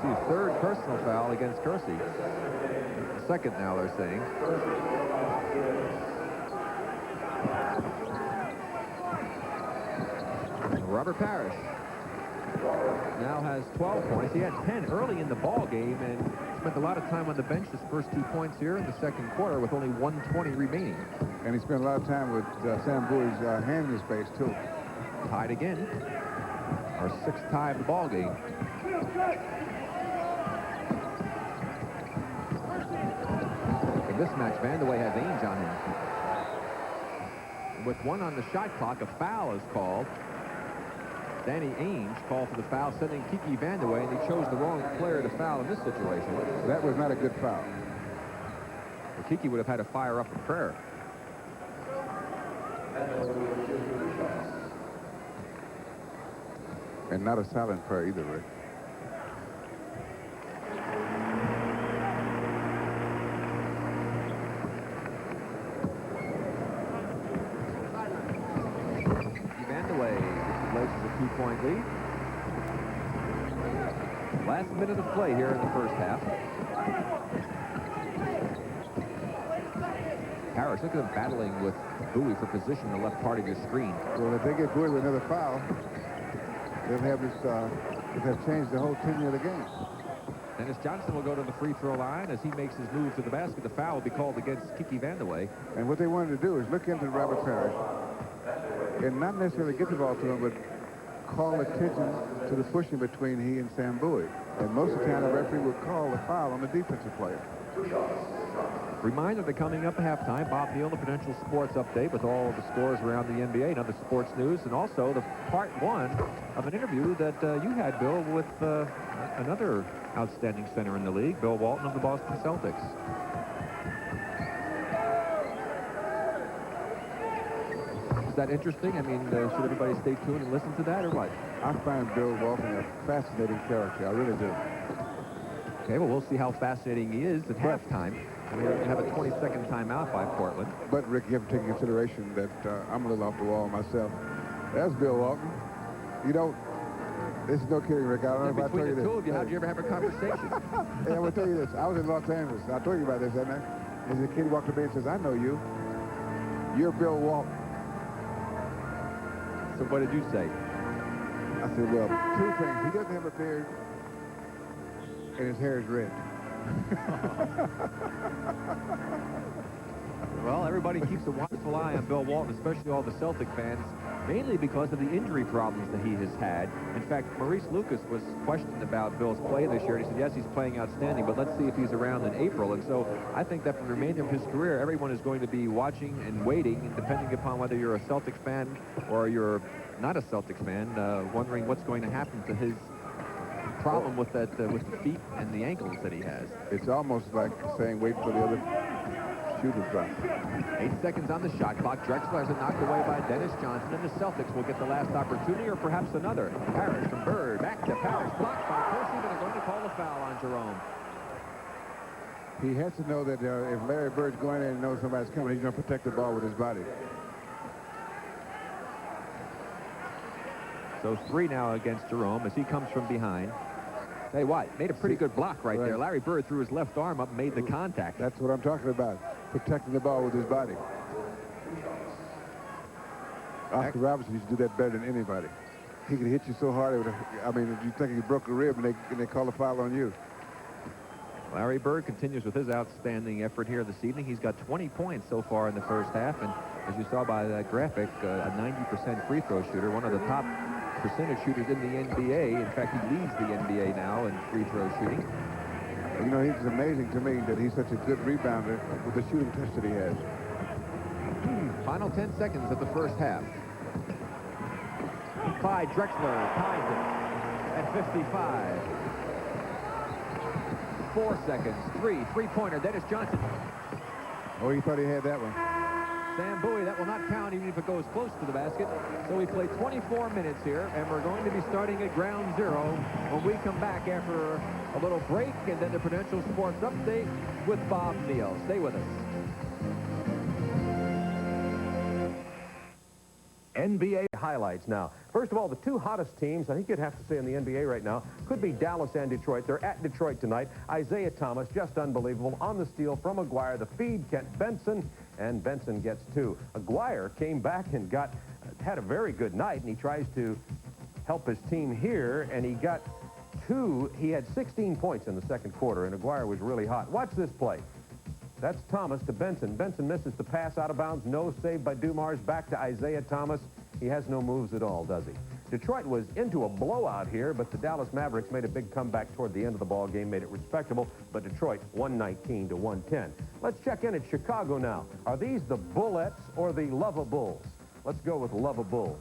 the third personal foul against Kersey. The second now, they're saying. Robert Parrish now has 12 points. He had 10 early in the ball game and spent a lot of time on the bench his first 2 points here in the second quarter with only 1:20 remaining. And he spent a lot of time with Sam Bowie's hand in his face, too. Tied again. Our 6th tie of the ball game. In this match, Vandeweghe has Ainge on him. With 1 on the shot clock, a foul is called. Danny Ainge called for the foul, sending Kiki Vandeweghe, and he chose the wrong player to foul in this situation. That was not a good foul. Well, Kiki would have had to fire up a prayer. And not a silent prayer either, Rick. A 2-point lead. Last minute of play here in the first half. Harris, look at them battling with Bowie for position on the left part of your screen. Well, if they get Bowie with another foul, they'll have this. They'll have changed the whole tenure of the game. Dennis Johnson will go to the free throw line as he makes his move to the basket. The foul will be called against Kiki Vandeweghe. And what they wanted to do is look into Robert Parrish and not necessarily get the ball to him, but call attention to the pushing between he and Sam Bowie. And most of the time, the referee would call the foul on the defensive player. Reminder that coming up at halftime, Bob Neal, the Prudential Sports Update with all of the scores around the NBA and other sports news, and also the part 1 of an interview that you had, Bill, with another outstanding center in the league, Bill Walton of the Boston Celtics. Is that interesting? I mean, should everybody stay tuned and listen to that, or what? I find Bill Walton a fascinating character. I really do. Okay, well, we'll see how fascinating he is at halftime. We have a 20-second timeout by Portland. But, Rick, you have to take into consideration that I'm a little off the wall myself. That's Bill Walton. You know, this is no kidding, Rick. I don't know if I told you this. Between the two of you, how'd you ever have a conversation? Hey, I'm going to tell you this. I was in Los Angeles. I told you about this, haven't I? There's a kid walked up to me and says, I know you. You're Bill Walton. So what did you say? I said, well, 2 things. He doesn't have a beard, and his hair is red. Well, everybody keeps a watchful eye on Bill Walton, especially all the Celtic fans, mainly because of the injury problems that he has had. In fact, Maurice Lucas was questioned about Bill's play this year, and he said, yes, he's playing outstanding, but let's see if he's around in April. And so I think that for the remainder of his career, everyone is going to be watching and waiting, and depending upon whether you're a Celtics fan or you're not a Celtics fan, wondering what's going to happen to his problem with that, with the feet and the ankles that he has. It's almost like saying wait for the other shoe to drop. 8 seconds on the shot clock. Drexler has it knocked away by Dennis Johnson, and the Celtics will get the last opportunity, or perhaps another. Parrish from Bird, back to Parrish, blocked by Kersey, but they're going to call a foul on Jerome. He has to know that if Larry Bird's going in and knows somebody's coming, he's going to protect the ball with his body. So 3 now against Jerome as he comes from behind. Hey, what? Made a pretty good block right there. Larry Bird threw his left arm up and made the contact. That's what I'm talking about, protecting the ball with his body. Oscar Robertson used to do that better than anybody. He could hit you so hard, I mean, you think he broke a rib and they call a foul on you. Larry Bird continues with his outstanding effort here this evening. He's got 20 points so far in the first half, and as you saw by that graphic, a 90% free throw shooter, one of the top percentage shooters in the NBA. In fact, he leads the NBA now in free throw shooting. You know, it's amazing to me that he's such a good rebounder with the shooting touch that he has. Final 10 seconds of the first half. Clyde Drexler ties it at 55. 4 seconds. Three-pointer. Dennis Johnson. Oh, he thought he had that one. Sam Bowie, that will not count even if it goes close to the basket. So we play 24 minutes here, and we're going to be starting at ground zero when we come back after a little break, and then the Prudential Sports Update with Bob Neal. Stay with us. NBA highlights now. First of all, the two hottest teams, I think you'd have to say in the NBA right now, could be Dallas and Detroit. They're at Detroit tonight. Isaiah Thomas, just unbelievable, on the steal from Aguirre. The feed, Kent Benson, and Benson gets two. Aguirre came back and had a very good night, and he tries to help his team here, and he got two. He had 16 points in the second quarter, and Aguirre was really hot. Watch this play. That's Thomas to Benson. Benson misses the pass out of bounds. No save by Dumars. Back to Isaiah Thomas. He has no moves at all, does he? Detroit was into a blowout here, but the Dallas Mavericks made a big comeback toward the end of the ball game, made it respectable, but Detroit 119 to 110. Let's check in at Chicago now. Are these the Bullets or the Lovables? Let's go with Lovables.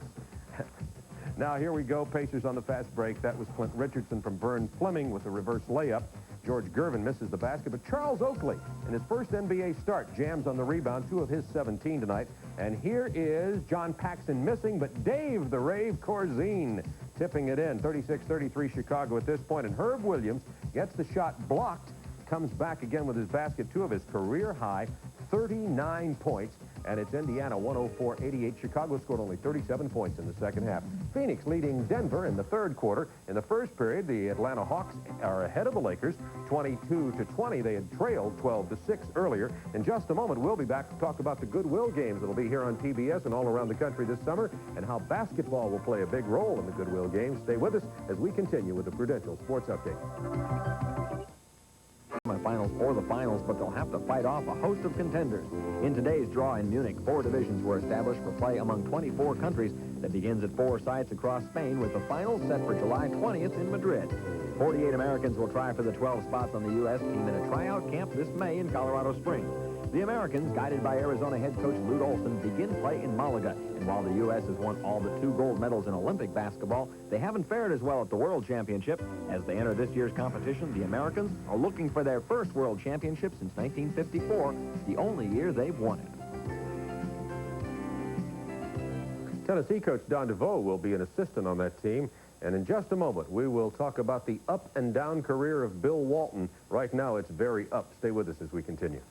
Now, here we go. Pacers on the fast break. That was Clint Richardson from Vern Fleming with a reverse layup. George Gervin misses the basket, but Charles Oakley, in his first NBA start, jams on the rebound, 2 of his 17 tonight. And here is John Paxson missing, but Dave the Rave Corzine tipping it in. 36-33 Chicago at this point, and Herb Williams gets the shot blocked, comes back again with his basket, 2 of his career high, 39 points. And it's Indiana 104-88. Chicago scored only 37 points in the second half. Phoenix leading Denver in the third quarter. In the first period, the Atlanta Hawks are ahead of the Lakers, 22-20. They had trailed 12-6 earlier. In just a moment, we'll be back to talk about the Goodwill games that'll be here on TBS and all around the country this summer, and how basketball will play a big role in the Goodwill games. Stay with us as we continue with the Prudential Sports Update. Finals or the finals, but they'll have to fight off a host of contenders. In today's draw in Munich, 4 divisions were established for play among 24 countries that begins at 4 sites across Spain, with the finals set for July 20th in Madrid. 48 Americans will try for the 12 spots on the U.S. team in a tryout camp this May in Colorado Springs. The Americans, guided by Arizona head coach Lute Olson, begin play in Malaga. And while the U.S. has won all but 2 gold medals in Olympic basketball, they haven't fared as well at the World Championship. As they enter this year's competition, the Americans are looking for their first World Championship since 1954, the only year they've won it. Tennessee coach Don DeVoe will be an assistant on that team. And in just a moment, we will talk about the up and down career of Bill Walton. Right now, it's very up. Stay with us as we continue.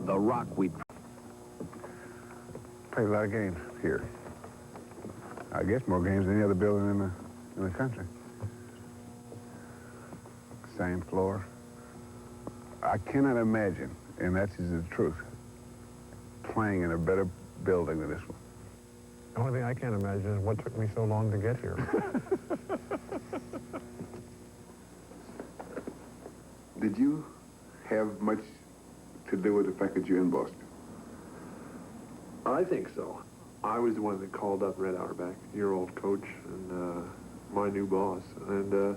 The Rock we Played a lot of games here. I guess more games than any other building in the country. Same floor. I cannot imagine, and that's the truth, playing in a better building than this one. The only thing I can't imagine is what took me so long to get here. Did you have much to do with the fact that you're in Boston? I think so. I was the one that called up Red Auerbach, your old coach, and my new boss, and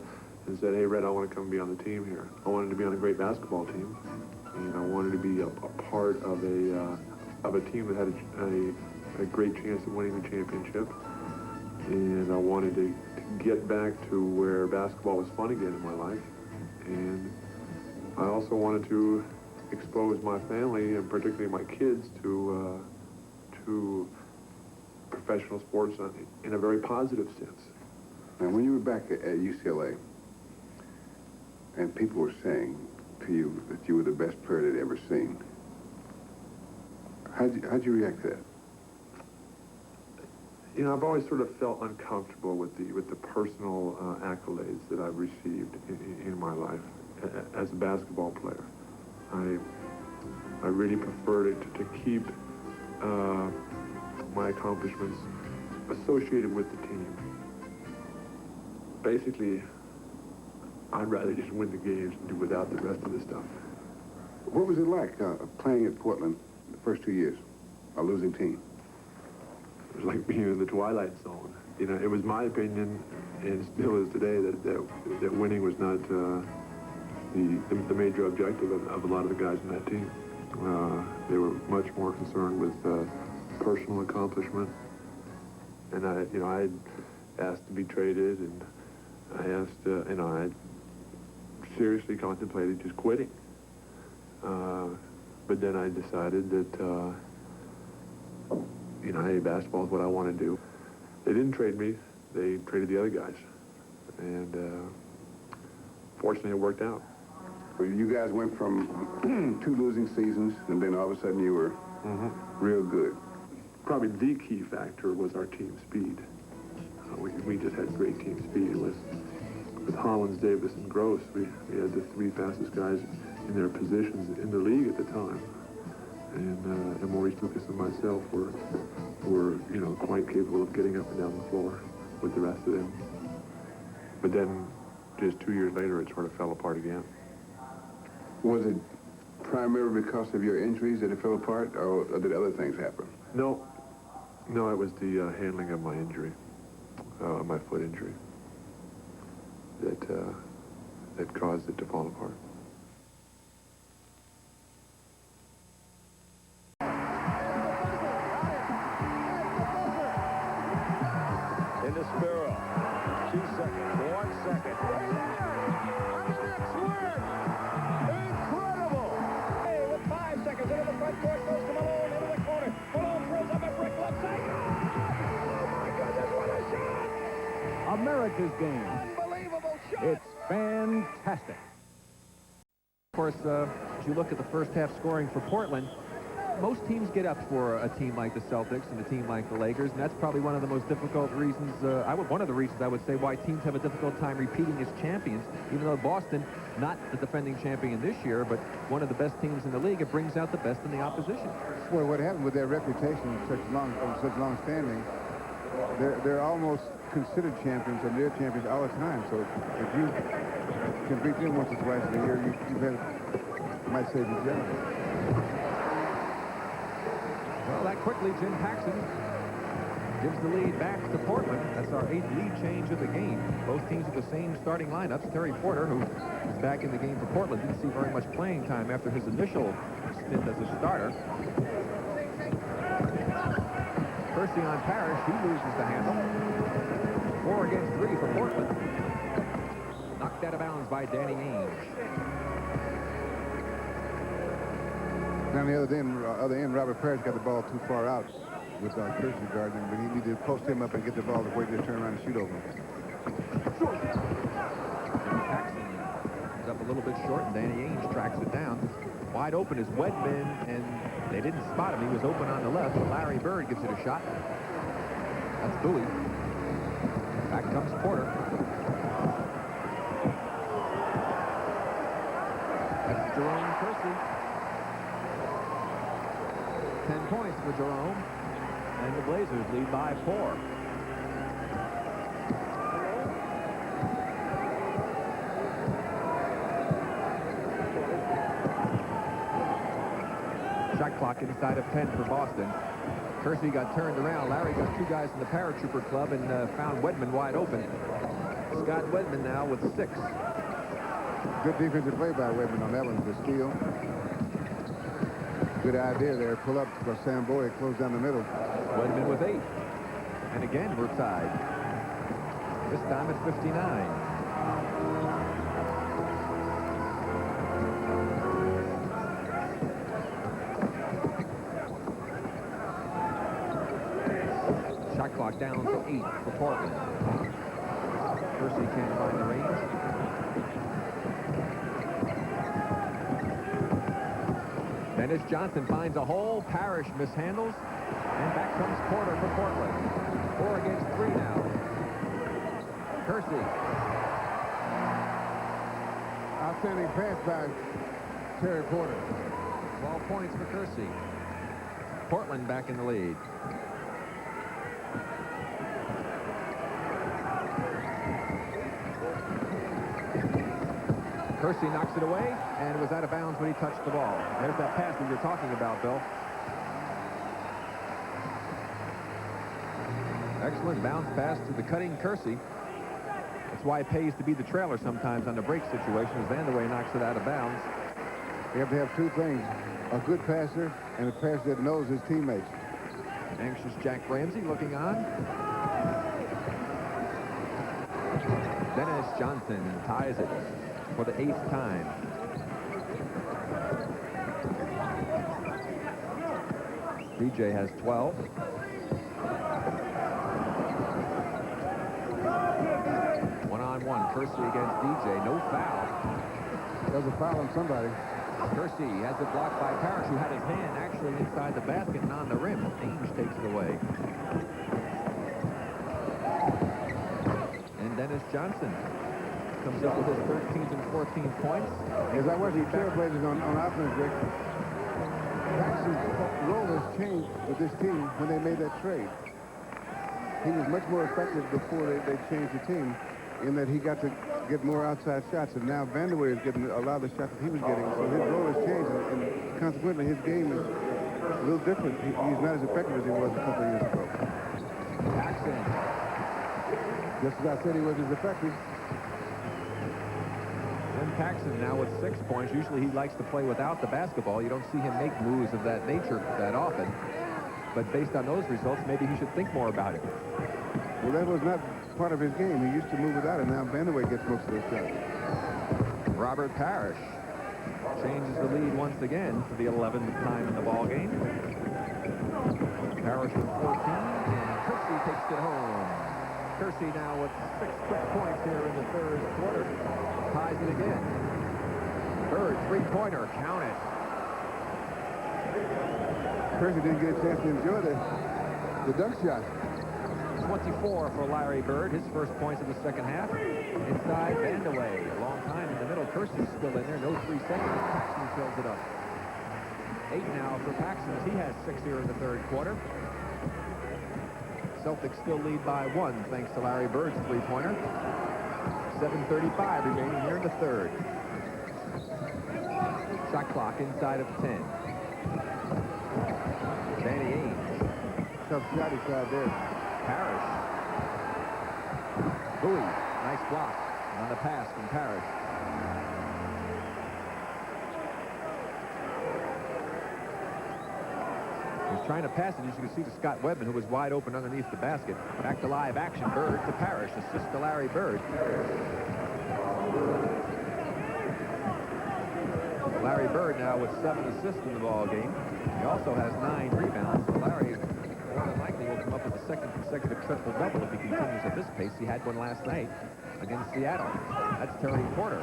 said, "Hey, Red, I want to come be on the team here. I wanted to be on a great basketball team, and I wanted to be a part of a team that had a great chance of winning the championship, and I wanted to get back to where basketball was fun again in my life, and I also wanted to expose my family, and particularly my kids, to professional sports in a very positive sense." Now, when you were back at UCLA, and people were saying to you that you were the best player they'd ever seen, how'd you react to that? You know, I've always sort of felt uncomfortable with the personal accolades that I've received in my life as a basketball player. I really preferred to keep my accomplishments associated with the team. Basically, I'd rather just win the games and do without the rest of the stuff. What was it like playing at Portland the first 2 years, a losing team? It was like being in the twilight zone. You know, it was my opinion, and still is today, that winning was not the major objective of a lot of the guys in that team. They were much more concerned with personal accomplishment. And I asked to be traded, and I asked, I seriously contemplated just quitting. But then I decided that, hey, basketball is what I want to do. They didn't trade me. They traded the other guys. And fortunately, it worked out. You guys went from 2 losing seasons, and then all of a sudden you were real good. Probably the key factor was our team speed. We just had great team speed. It was with Hollins, Davis, and Gross. We had the 3 fastest guys in their positions in the league at the time. And Maurice Lucas and myself were quite capable of getting up and down the floor with the rest of them. But then, just 2 years later, it sort of fell apart again. Was it primarily because of your injuries that it fell apart, or did other things happen? No, it was the handling of my injury, my foot injury, that caused it to fall apart. In the spiral. 2 seconds, 1 second. Incredible! Hey, with 5 seconds into the front court, goes to Malone into the corner. Malone throws up a brick left side. Oh my goodness, what a shot! America's game. Unbelievable shot! It's fantastic. Of course, as you look at the first half scoring for Portland, most teams get up for a team like the Celtics and a team like the Lakers, and that's probably one of the most difficult reasons, one of the reasons I would say why teams have a difficult time repeating as champions, even though Boston, not the defending champion this year, but one of the best teams in the league, it brings out the best in the opposition. Well, what happened with their reputation such long standing, they're almost considered champions, and they're champions all the time. So if you can beat them once or twice a year, you might say the general. Well, that quickly, Jim Paxson gives the lead back to Portland. That's our 8th lead change of the game. Both teams with the same starting lineups. Terry Porter, who is back in the game for Portland, didn't see very much playing time after his initial stint as a starter. Percy on Parrish, he loses the handle. 4 against 3 for Portland. Knocked out of bounds by Danny Ainge. On the other end, Robert Parrish got the ball too far out with Kersey guarding him, but he needed to post him up and get the ball before he could turn around and shoot over him. Paxson is up a little bit short, and Danny Ainge tracks it down. Wide open is Wedman, and they didn't spot him. He was open on the left, but Larry Bird gives it a shot. That's Bowie. Back comes Porter. That's Jerome Kersey. 10 points for Jerome, and the Blazers lead by 4. Shot clock inside of 10 for Boston. Kersey got turned around. Larry got 2 guys in the paratrooper club and found Wedman wide open. Scott Wedman now with 6. Good defensive play by Wedman on that one for steal. Good idea there. Pull up for Sam Bowie, close down the middle. Wedman with 8. And again, we're tied. This time at 59. Shot clock down to 8 for Portland. Percy can't find the range. Dennis Johnson finds a hole. Parrish mishandles. And back comes Porter for Portland. 4 against 3 now. Kersey. Outstanding pass by Terry Porter. 12 points for Kersey. Portland back in the lead. Kersey knocks it away and was out of bounds when he touched the ball. There's that pass that you're talking about, Bill. Excellent bounce pass to the cutting Kersey. That's why it pays to be the trailer sometimes on the break situation, as Vanderway knocks it out of bounds. You have to have two things, a good passer and a passer that knows his teammates. Anxious Jack Ramsey looking on. Dennis Johnson ties it for the 8th time. DJ has 12. One-on-one, Kersey against DJ, no foul. There's a foul on somebody. Kersey has it blocked by Parrish, who had his hand actually inside the basket and on the rim. Ainge takes it away. And Dennis Johnson comes up with his 13th and 14th points. As I watch the trailblazers on offense, Rick, Paxson's role has changed with this team when they made that trade. He was much more effective before they changed the team, in that he got to get more outside shots, and now Vanderway is getting a lot of the shots that he was getting. So his role has changed, and consequently his game is a little different. He's not as effective as he was a couple of years ago. Paxson. Just as I said, he was as effective. And Paxson now with 6 points. Usually he likes to play without the basketball. You don't see him make moves of that nature that often. But based on those results, maybe he should think more about it. Well, that was not part of his game. He used to move without it. Now Vanderway gets most of those shots. Robert Parrish changes the lead once again for the 11th time in the ball game. Parrish with 14, and Kersey takes it home. Kersey now with 6 quick points here in the 3rd quarter. Ties it again. Bird, three-pointer, count it. Kersey didn't get a chance to enjoy the dunk shot. 24 for Larry Bird, his first points of the second half. Inside, Vanderway, a long time in the middle. Kersey's still in there, no 3 seconds. Paxson fills it up. 8 now for Paxson, as he has 6 here in the 3rd quarter. Celtics still lead by 1, thanks to Larry Bird's three-pointer. 7:35 remaining here in the 3rd. Shot clock inside of 10. Danny Ainge. Tough shot he tried there. Parrish. Bowie, nice block on the pass from Parrish. He's trying to pass it, as you can see, to Scott Webman, who was wide open underneath the basket. Back to live action. Bird to Parrish. Assist to Larry Bird. Larry Bird now with 7 assists in the ball game. He also has 9 rebounds. So Larry more than likely will come up with a second consecutive triple-double if he continues at this pace. He had one last night against Seattle. That's Terry Porter.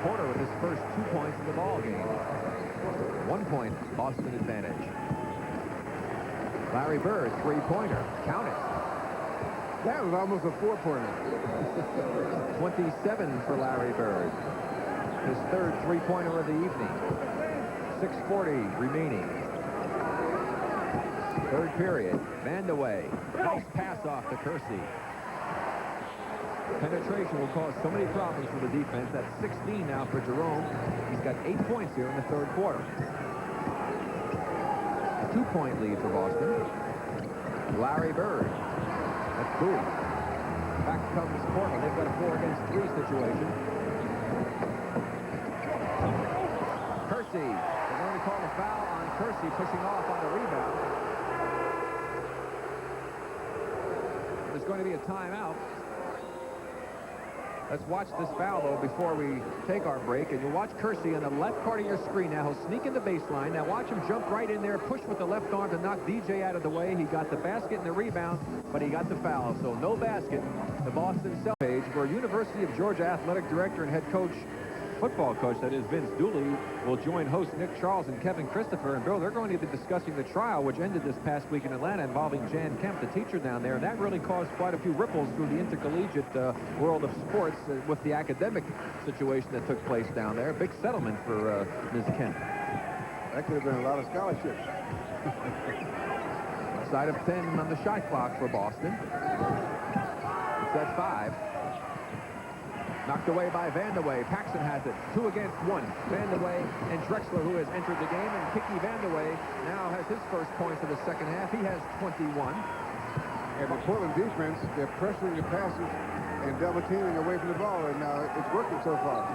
Porter with his first 2 points in the ball game. 1 point Boston advantage. Larry Bird, three-pointer. Count it. That was almost a 4-pointer. 27 for Larry Bird. His 3rd three-pointer of the evening. 6:40 remaining. 3rd period. Vanderway. Nice pass off to Kersey. Penetration will cause so many problems for the defense. That's 16 now for Jerome. He's got 8 points here in the 3rd quarter. A 2-point lead for Boston. Larry Bird. That's Bowie. Back comes Portland. They've got a 4-against-3 situation. Kersey. They're going to call a foul on Kersey, pushing off on the rebound. There's going to be a timeout. Let's watch this foul, though, before we take our break. And you'll watch Kersey on the left part of your screen now. He'll sneak in the baseline. Now watch him jump right in there, push with the left arm to knock DJ out of the way. He got the basket and the rebound, but he got the foul. So no basket. The Boston Celtics page, where University of Georgia athletic director and head coach, football coach, that is Vince Dooley, will join host Nick Charles and Kevin Christopher. And Bill, they're going to be discussing the trial which ended this past week in Atlanta involving Jan Kemp, the teacher down there. And that really caused quite a few ripples through the intercollegiate world of sports with the academic situation that took place down there. Big settlement for Ms. Kemp. That could have been a lot of scholarships. Side of 10 on the shot clock for Boston. It's at 5. Knocked away by Vandeweghe. Paxson has it. 2 against 1. Vandeweghe and Drexler, who has entered the game, and Kiki Vandeweghe now has his first points of the second half. He has 21. And the Portland defense, they're pressuring the passes and double teaming away from the ball, and it's working so far.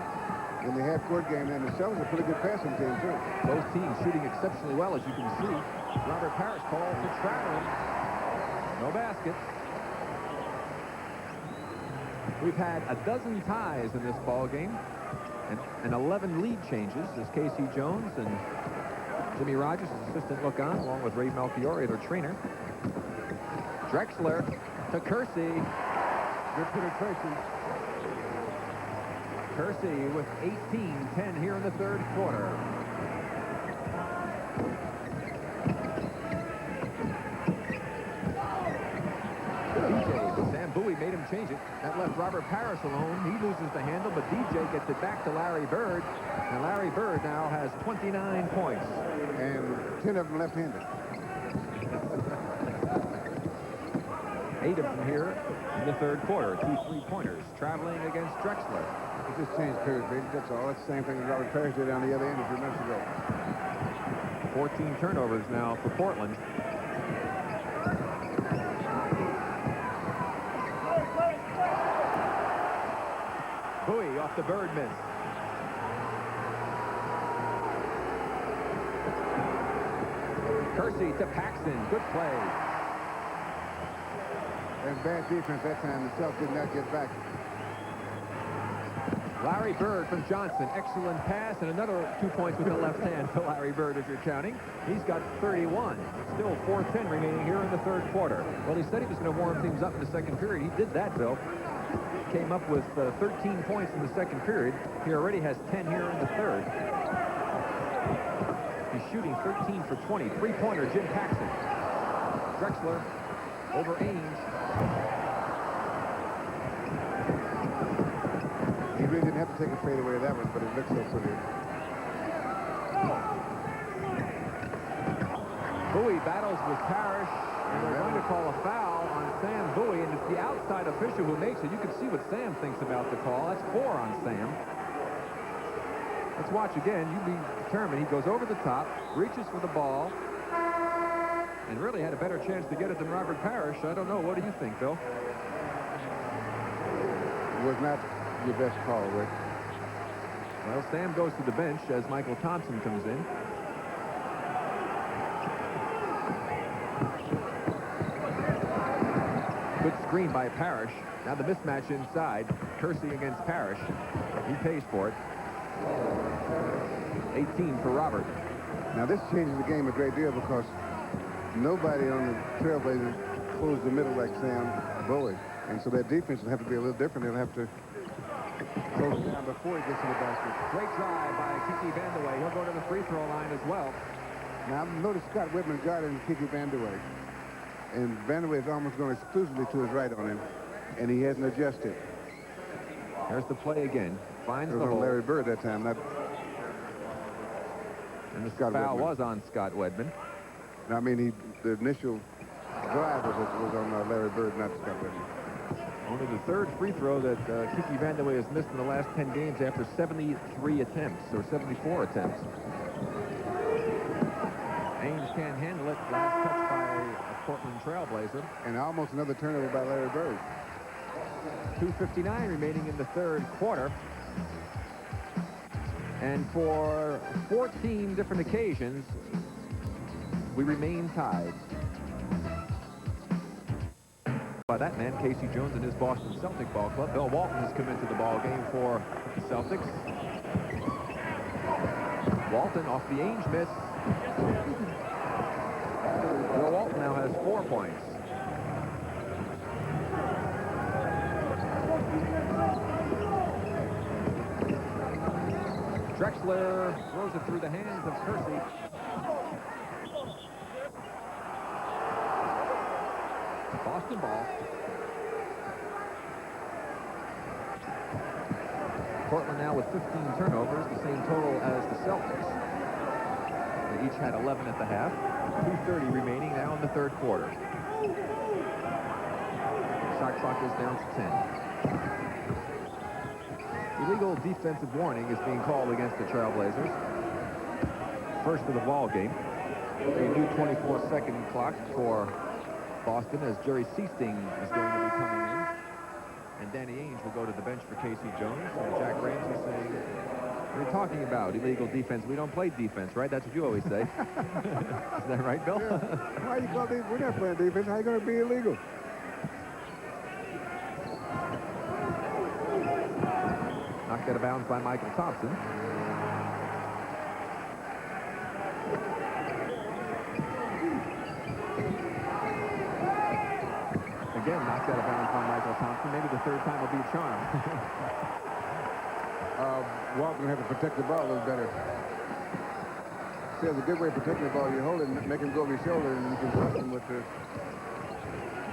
In the half-court game, and the Celtics are a pretty good passing team, too. Both teams shooting exceptionally well, as you can see. Robert Parrish called for traveling. No basket. We've had a dozen ties in this ball game, and 11 lead changes as Casey Jones and Jimmy Rogers, his assistant, look on, along with Ray Melchiori, their trainer. Drexler to Kersey. Good penetration. Kersey with 18-10 here in the third quarter. DJ, but Sam Bowie made him change it. That left Robert Parrish alone. He loses the handle, but DJ gets it back to Larry Bird. And Larry Bird now has 29 points. And 10 of them left-handed. 8 of them here in the third quarter. 2 3-pointers traveling against Drexler. He just changed Parrish, baby. That's all. That's the same thing that Robert Parrish did on the other end a few minutes ago. 14 turnovers now for Portland. Bowie off the Bird miss. Kersey to Paxson. Good play. And bad defense that time. The Celtics did not get back. Larry Bird from Johnson. Excellent pass, and another 2 points with the left hand for Larry Bird, if you're counting. He's got 31. Still 4:10 remaining here in the third quarter. Well, he said he was going to warm things up in the second period. He did that, Bill. Came up with 13 points in the second period. He already has 10 here in the third. He's shooting 13 for 20. 3-pointer, Jim Paxson. Drexler over Ainge. He really didn't have to take a fadeaway of that one, but it looked so pretty. Bowie battles with Parrish, and they're going to call a foul on Sam Bowie, and it's the outside official who makes it. You can see what Sam thinks about the call. That's 4 on Sam. Let's watch again. You be determined. He goes over the top, reaches for the ball, and really had a better chance to get it than Robert Parrish. I don't know. What do you think, Bill? It was not your best call, Rick. Well, Sam goes to the bench as Michael Thompson comes in. Good screen by Parrish. Now the mismatch inside. Kersey against Parrish. He pays for it. 18 for Robert. Now this changes the game a great deal because nobody on the Trailblazers closed the middle like Sam Bowie. And so their defense will have to be a little different. They'll have to close it down before he gets to the basket. Great try by Kiki Vandeweghe. He'll go to the free throw line as well. Now notice Scott Whitman guarding Kiki Vandeweghe. And Vandeweghe is almost going exclusively to his right on him. And he hasn't adjusted. There's the play again. Finds the hole. Larry Bird that time. Not and the Scott foul Whitman. was on Scott Wedman. I mean, the initial drive was on Larry Bird, not Scott Whitman. Only the third free throw that Kiki Vandeweghe has missed in the last 10 games after 73 attempts, or 74 attempts. Ainge can't handle it. Last touch by a Portland Trailblazer. And almost another turnover by Larry Bird. 2:59 remaining in the third quarter. And for 14 different occasions, we remain tied. By that man, Casey Jones and his Boston Celtic ball club. Bill Walton has come into the ball game for the Celtics. Walton off the Ainge miss. Bill Walton now has 4 points. Drexler throws it through the hands of Kersey. Boston ball. Portland now with 15 turnovers, the same total as the Celtics. They each had 11 at the half. 2:30 remaining now in the third quarter. Shot clock is down to 10. Illegal defensive warning is being called against the Trailblazers. First of the ball game. A new 24-second clock for Boston as Jerry Seasting is going to be coming in. And Danny Ainge will go to the bench for Casey Jones. And Jack Ramsey saying, what are you talking about? Illegal defense. We don't play defense, right? That's what you always say. Is that right, Bill? Yeah. Why you call defense? We're not playing defense. How are you going to be illegal? Knocked out of bounds by Michael Thompson. Again, knocked out of bounds by Michael Thompson. Maybe the third time will be a charm. Walton will have to protect the ball a little better. See, that's a good way of protecting the ball. You hold it and make him go over your shoulder, and you can touch him with the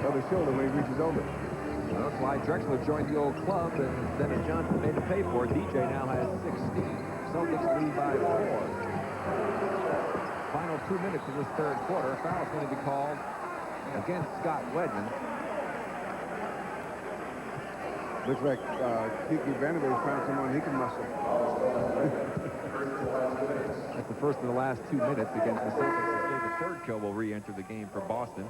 other shoulder when he reaches over. Well, Clyde Drexler joined the old club, and Dennis Johnson made to pay for it. DJ now has 16. Celtics lead by 4. Final 2 minutes of this third quarter. Foul's going to be called against Scott Wedman. Looks like Kiki Vanderbilt found someone he can muscle. That's the first of the last 2 minutes against the Celtics. The third kill will re-enter the game for Boston.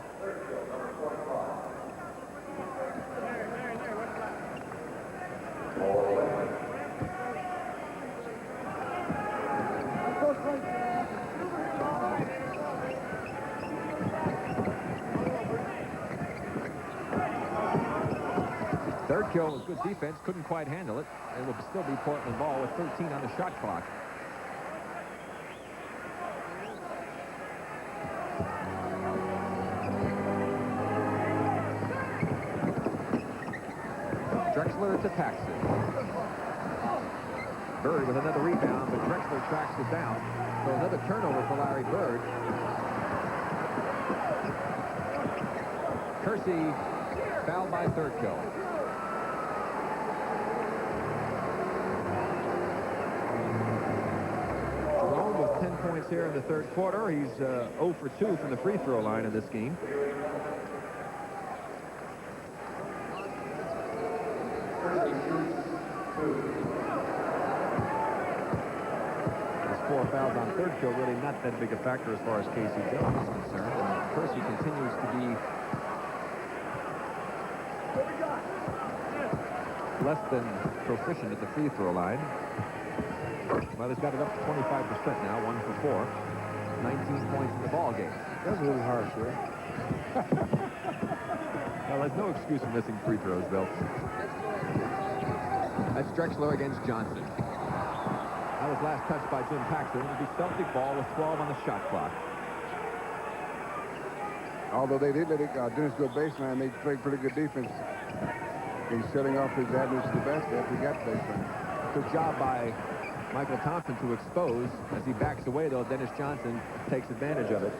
Third kill was good defense, couldn't quite handle it. It will still be Portland ball with 13 on the shot clock. Drexler to Paxson. Bird with another rebound, but Drexler tracks it down. So another turnover for Larry Bird. Kersey fouled by third kill. Jerome with 10 points here in the third quarter. He's 0 for 2 from the free throw line in this game. His 4 fouls on third kill really not that big a factor as far as Casey Jones is concerned. And Kersey continues to be less than proficient at the free throw line. Well, he's got it up to 25% now, 1 for 4. 19 points in the ball game. That's a little harsh, right? Well, there's no excuse for missing free throws, Bill. That's Drexler against Johnson. That was last touched by Jim Paxson. It'll be Celtic ball with 12 on the shot clock. Although they did let Dennis go baseline, they played pretty good defense. He's setting off his avenues to the basket after he got the baseline. Good job by Michael Thompson to expose. As he backs away, though, Dennis Johnson takes advantage of it.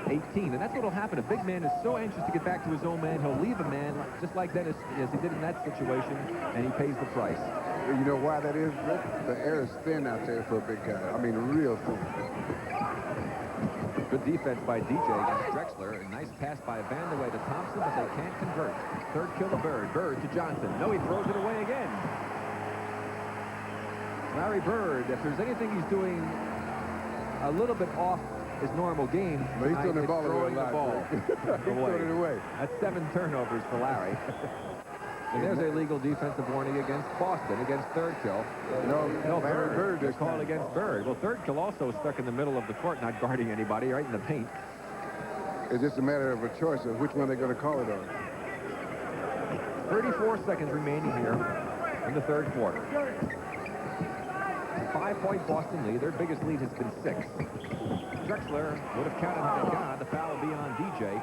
18, and that's what will happen. A big man is so anxious to get back to his own man, he'll leave a man, just like Dennis, as he did in that situation, and he pays the price. You know why that is, Rick? The air is thin out there for a big guy. I mean, real thin. Good defense by DJ against Drexler. A nice pass by Van der Way to Thompson, but they can't convert. Third kill to Bird. Bird to Johnson. No, he throws it away again. Larry Bird, if there's anything he's doing a little bit off his normal game, but he's throwing the ball away. It away. That's 7 turnovers for Larry. And there's a legal defensive warning against Boston, against third kill. No, Bird They're called against Bird. Well, third kill also stuck in the middle of the court, not guarding anybody, right in the paint. It's just a matter of a choice of which one they're going to call it on. 34 seconds remaining here in the third quarter. 5-point Boston lead. Their biggest lead has been 6. Drexler would have counted had it gone. The foul will be on DJ.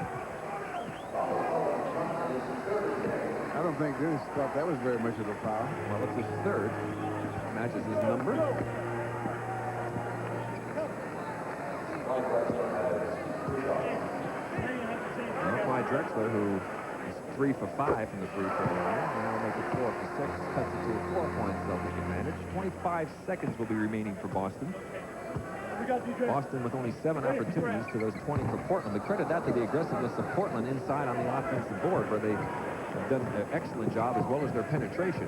I don't think Dennis thought that was very much of a foul. Well, it's his third. Matches his number. Clyde Drexler, who is 3 for 5 from the free throw line, now make it 4 for 6. Cuts it to a 4-point Celtic advantage. 25 seconds will be remaining for Boston. Boston with only 7 opportunities to those 20 for Portland. But credit that to the aggressiveness of Portland inside on the offensive board, where they have done an excellent job as well as their penetration.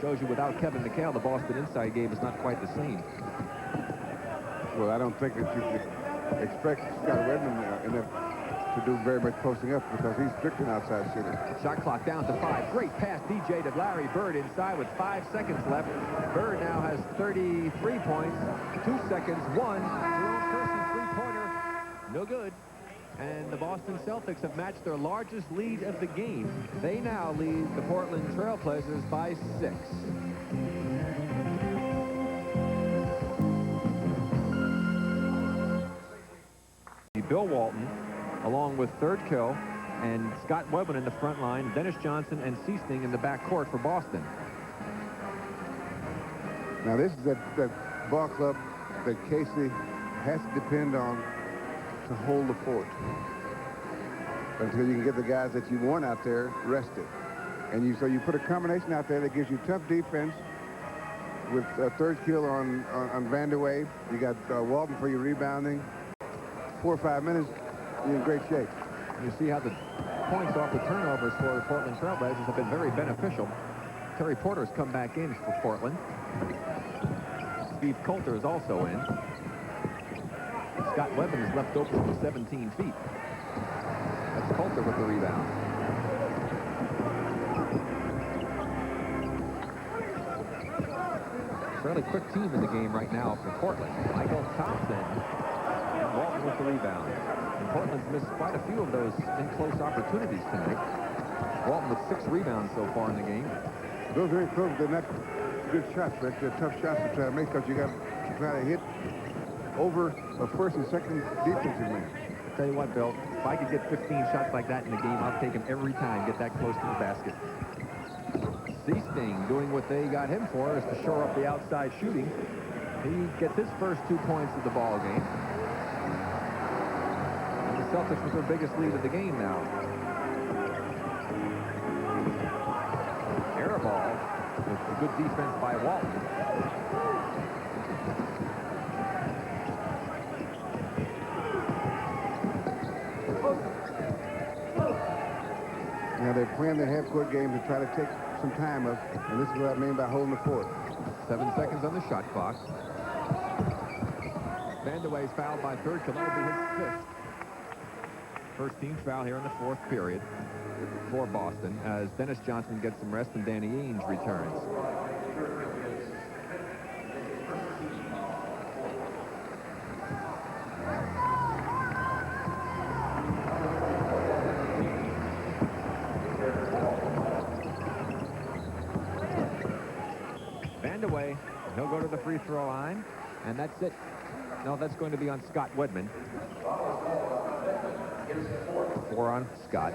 Shows you without Kevin McHale, the Boston inside game is not quite the same. Well, I don't think that you could expect Scott Wedman to do very much posting up because he's strictly an outside shooter. Shot clock down to 5. Great pass, DJ, to Larry Bird inside with 5 seconds left. Bird now has 33 points, 2 seconds, 1. Jerome Kersey three-pointer, no good. And the Boston Celtics have matched their largest lead of the game. They now lead the Portland Trailblazers by 6. Bill Walton, along with Third Kill and Scott Wedman in the front line, Dennis Johnson and Seasting in the back court for Boston. Now this is that ball club that Casey has to depend on to hold the fort until you can get the guys that you want out there rested. And so you put a combination out there that gives you tough defense with Third Kill on Van der Way. You got Walton for your rebounding. 4 or 5 minutes, you're in great shape. You see how the points off the turnovers for the Portland Trailblazers have been very beneficial. Terry Porter's come back in for Portland. Steve Coulter is also in. Scott Wedman is left open from 17 feet. That's Coulter with the rebound. Fairly quick team in the game right now for Portland. Michael Thompson. Walton with the rebound. And Portland's missed quite a few of those in-close opportunities tonight. Walton with 6 rebounds so far in the game. Those are very close. They're not good shots, but they're tough shots to try to make because you got to try to hit over a first and second defensive man. Tell you what, Bill, if I could get 15 shots like that in the game, I'll take them every time, get that close to the basket. Seasting doing what they got him for is to shore up the outside shooting. He gets his first 2 points of the ball game. And the Celtics with their biggest lead of the game now. Air ball with good defense by Walton. Now they're playing their half-court game to try to take some time up, and this is what I mean by holding the fort. 7 seconds on the shot clock. Van der Wey's fouled by Third Kill. That'll be his 5th. First team foul here in the 4th period for Boston as Dennis Johnson gets some rest and Danny Ainge returns. Van der Wey, he'll go to the free throw line, and that's it. No, that's going to be on Scott Wedman. 4 on Scott.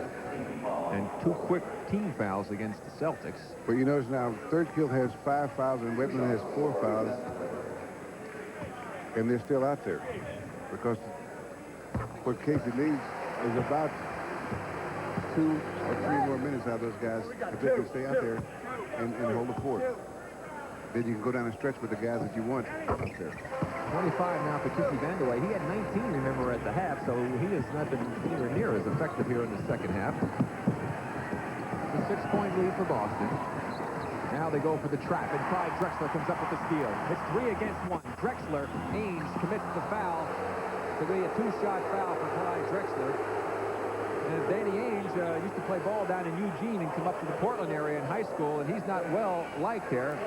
And 2 quick team fouls against the Celtics. But you notice now, Third Kill has 5 fouls and Wedman has 4 fouls. And they're still out there. Because what Casey needs is about 2 or 3 more minutes out of those guys if they can stay out there and hold the fort. Then you can go down and stretch with the guys that you want out there. 25 now for Kiki Van der Wey. He had 19, remember, at the half, so he has not been anywhere near as effective here in the second half. The 6-point lead for Boston. Now they go for the trap, and Clyde Drexler comes up with the steal. It's 3 against 1. Drexler, Ainge commits the foul. So they a 2-shot foul for Clyde Drexler. And Danny Ainge used to play ball down in Eugene and come up to the Portland area in high school, and he's not well liked there.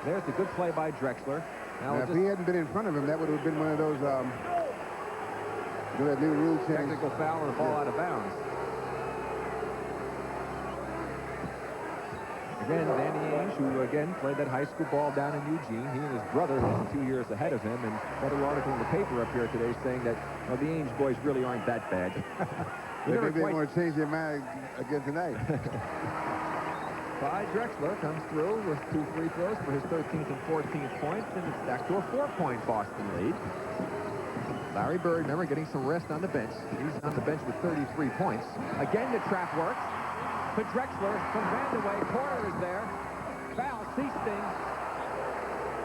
There's the good play by Drexler. Now if he hadn't been in front of him, that would have been one of those, that new rule change. Technical foul and the ball out of bounds. Again, Danny Ainge, who again played that high school ball down in Eugene. He and his brother, who's a few years ahead of him, and got an article in the paper up here today saying that, well, the Ainge boys really aren't that bad. Maybe they want to change their mind again tonight. Clyde Drexler comes through with 2 free throws for his 13th and 14th points, and it's back to a 4-point Boston lead. Larry Bird, remember, getting some rest on the bench. He's on the bench with 33 points. Again, the trap works. To Drexler from Van der Wey. Porter is there. Foul, Seasting.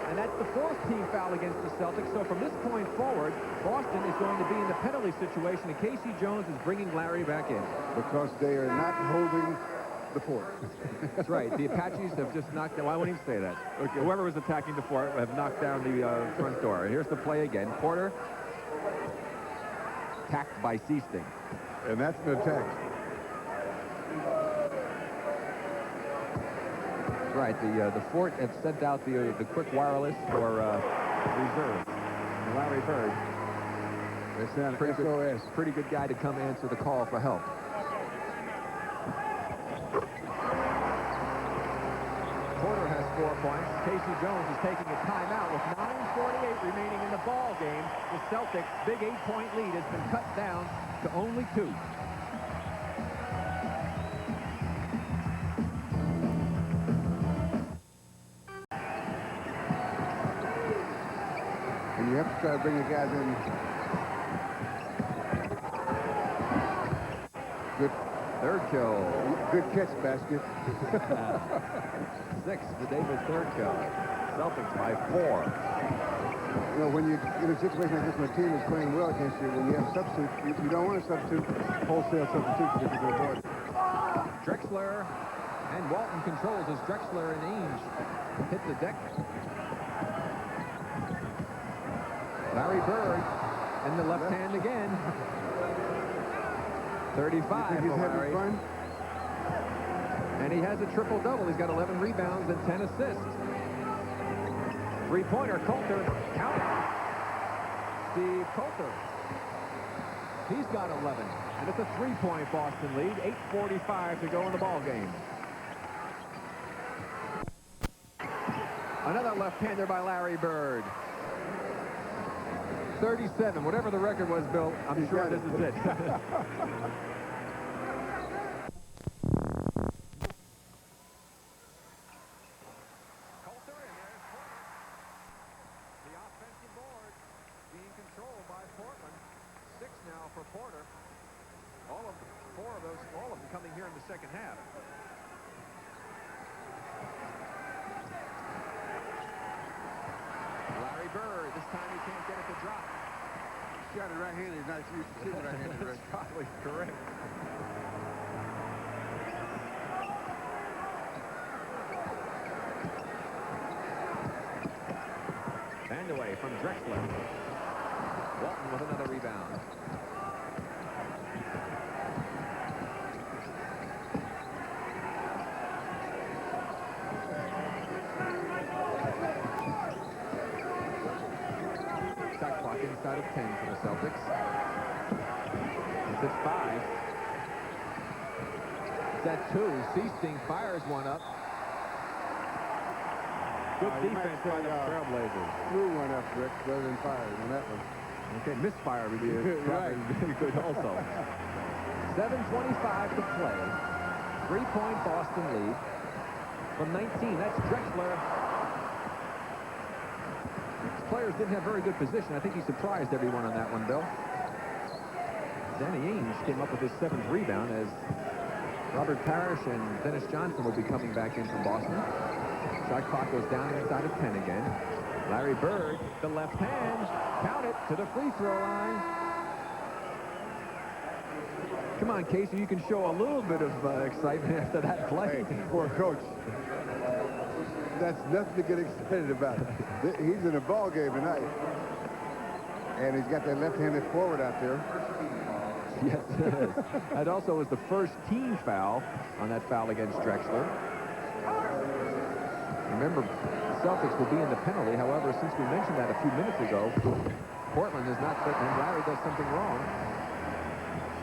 And that's the 4th team foul against the Celtics. So from this point forward, Boston is going to be in the penalty situation, and Casey Jones is bringing Larry back in. Because they are not holding the fort. That's right. The Apaches have just knocked down. Well, I won't even say that. Okay. Whoever was attacking the fort have knocked down the front door. And here's the play again. Porter attacked by Seasting. And that's an attack. Right. The fort had sent out the quick wireless for reserve. And Larry Bird, pretty good guy to come answer the call for help. Porter has 4 points. Casey Jones is taking a timeout with 9:48 remaining in the ball game. The Celtics' big 8-point lead has been cut down to only 2. And you have to try to bring the guys in. Good. Third kill. Good catch, basket. 6, the Davis third kill. Celtics by 4. You know, when you're in a situation like this, when a team is playing well against you, when you have substitutes, you don't want to substitute wholesale substitutes if you can avoid it. Drexler and Walton controls as Drexler and Ainge hit the deck. Larry Bird in the left hand again. 35 for Larry. Fun? And he has a triple-double. He's got 11 rebounds and 10 assists. Three-pointer, Coulter. Count it. Steve Coulter. He's got 11. And it's a 3-point Boston lead. 8:45 to go in the ball game. Another left-hander by Larry Bird. 37, whatever the record was, Bill, I'm sure this is it. Second half. Larry Bird, this time he can't get it to drop. Shot it right-handed. He's not used to shooting right-handed. That's probably correct. And away from Drexler. Walton with another rebound. Inside of 10 for the Celtics. It's at 5. It's at 2. Seasting fires one up. Good defense by the Trailblazers. Threw one up, Rick, rather than fired on that one. Okay, misfire would be right. Good also. 7:25 to play. 3-point Boston lead. From 19, that's Drexler. Players didn't have very good position. I think he surprised everyone on that one, Bill. Danny Ainge came up with his 7th rebound as Robert Parrish and Dennis Johnson will be coming back in from Boston. Shot clock goes down inside of 10 again. Larry Bird, the left hand, count it to the free throw line. Come on, Casey, you can show a little bit of excitement after that play. Hey, poor coach. That's nothing to get excited about. He's in a ball game tonight. And he's got that left-handed forward out there. Yes, it is. That also was the first team foul on that foul against Drexler. Remember, the Celtics will be in the penalty. However, since we mentioned that a few minutes ago, Portland is not, and Larry does something wrong.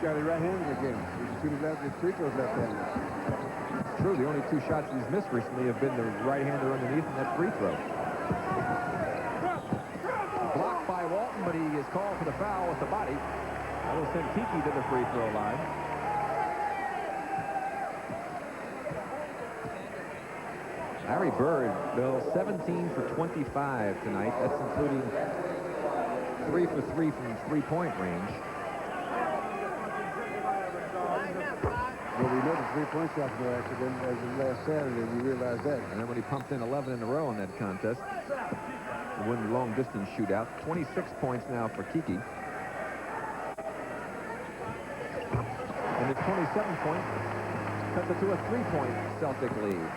Shot it right-handed again. He's shooting his free throws left-handed. True, the only 2 shots he's missed recently have been the right-hander underneath and that free throw. Blocked by Walton, but he is called for the foul with the body. That will send Kiki to the free throw line. Larry Bird, Bill, 17 for 25 tonight. That's including 3 for 3 from three-point range. Well, we know the three-point shot's no accident as of last Saturday. We realized that. And then when he pumped in 11 in a row in that contest, to win the long-distance shootout. 26 points now for Kiki. And his 27 points cuts it to a 3-point Celtic lead.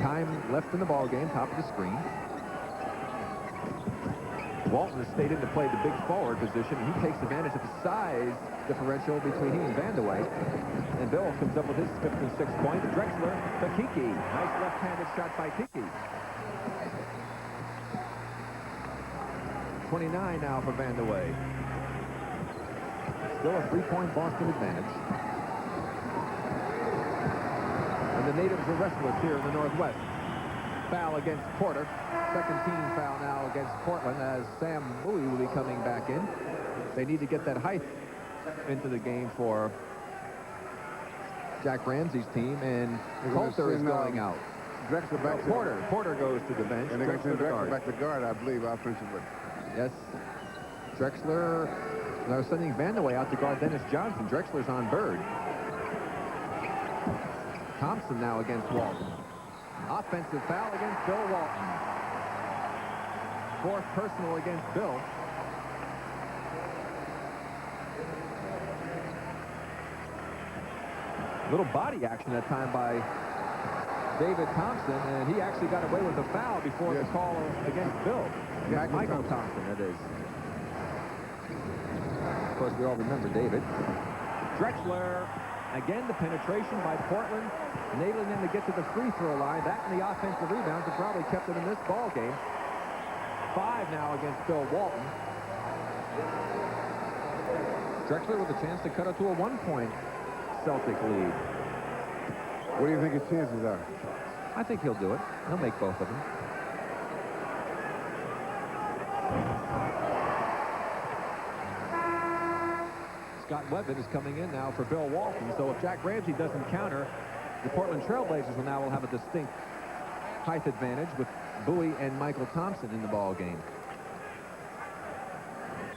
Time left in the ball game, top of the screen. Walton has stayed in to play the big forward position, and he takes advantage of the size differential between he and Vandeweghe. And Bill comes up with his 5th and 6th point. Drexler to Kiki. Nice left-handed shot by Kiki. 29 now for Vandeweghe. Still a 3-point Boston advantage. And the natives are restless here in the Northwest. Foul against Porter. Second team foul now against Portland as Sam Bowie will be coming back in. They need to get that height into the game for Jack Ramsey's team, and Coulter is going out. Drexler back to Porter goes to the bench. And they're going to send Drexler back to guard, I believe, offensively. Yes. Drexler, they're sending Vandeweghe out to guard Dennis Johnson. Drexler's on Bird. Thompson now against Walton. Offensive foul against Bill Walton. 4th personal against Bill. Little body action that time by David Thompson, and he actually got away with a foul before the call against Bill. Yeah, Michael Thompson, that is. Of course, we all remember David. Drexler, again, the penetration by Portland, enabling them to get to the free throw line. That and the offensive rebounds have probably kept them in this ball game. 5 now against Bill Walton. Drexler with a chance to cut it to a 1-point Celtic lead. What do you think his chances are? I think he'll do it. He'll make both of them. Scott Webben is coming in now for Bill Walton. So if Jack Ramsey doesn't counter, the Portland Trailblazers will now have a distinct height advantage with Bowie and Michael Thompson in the ball game.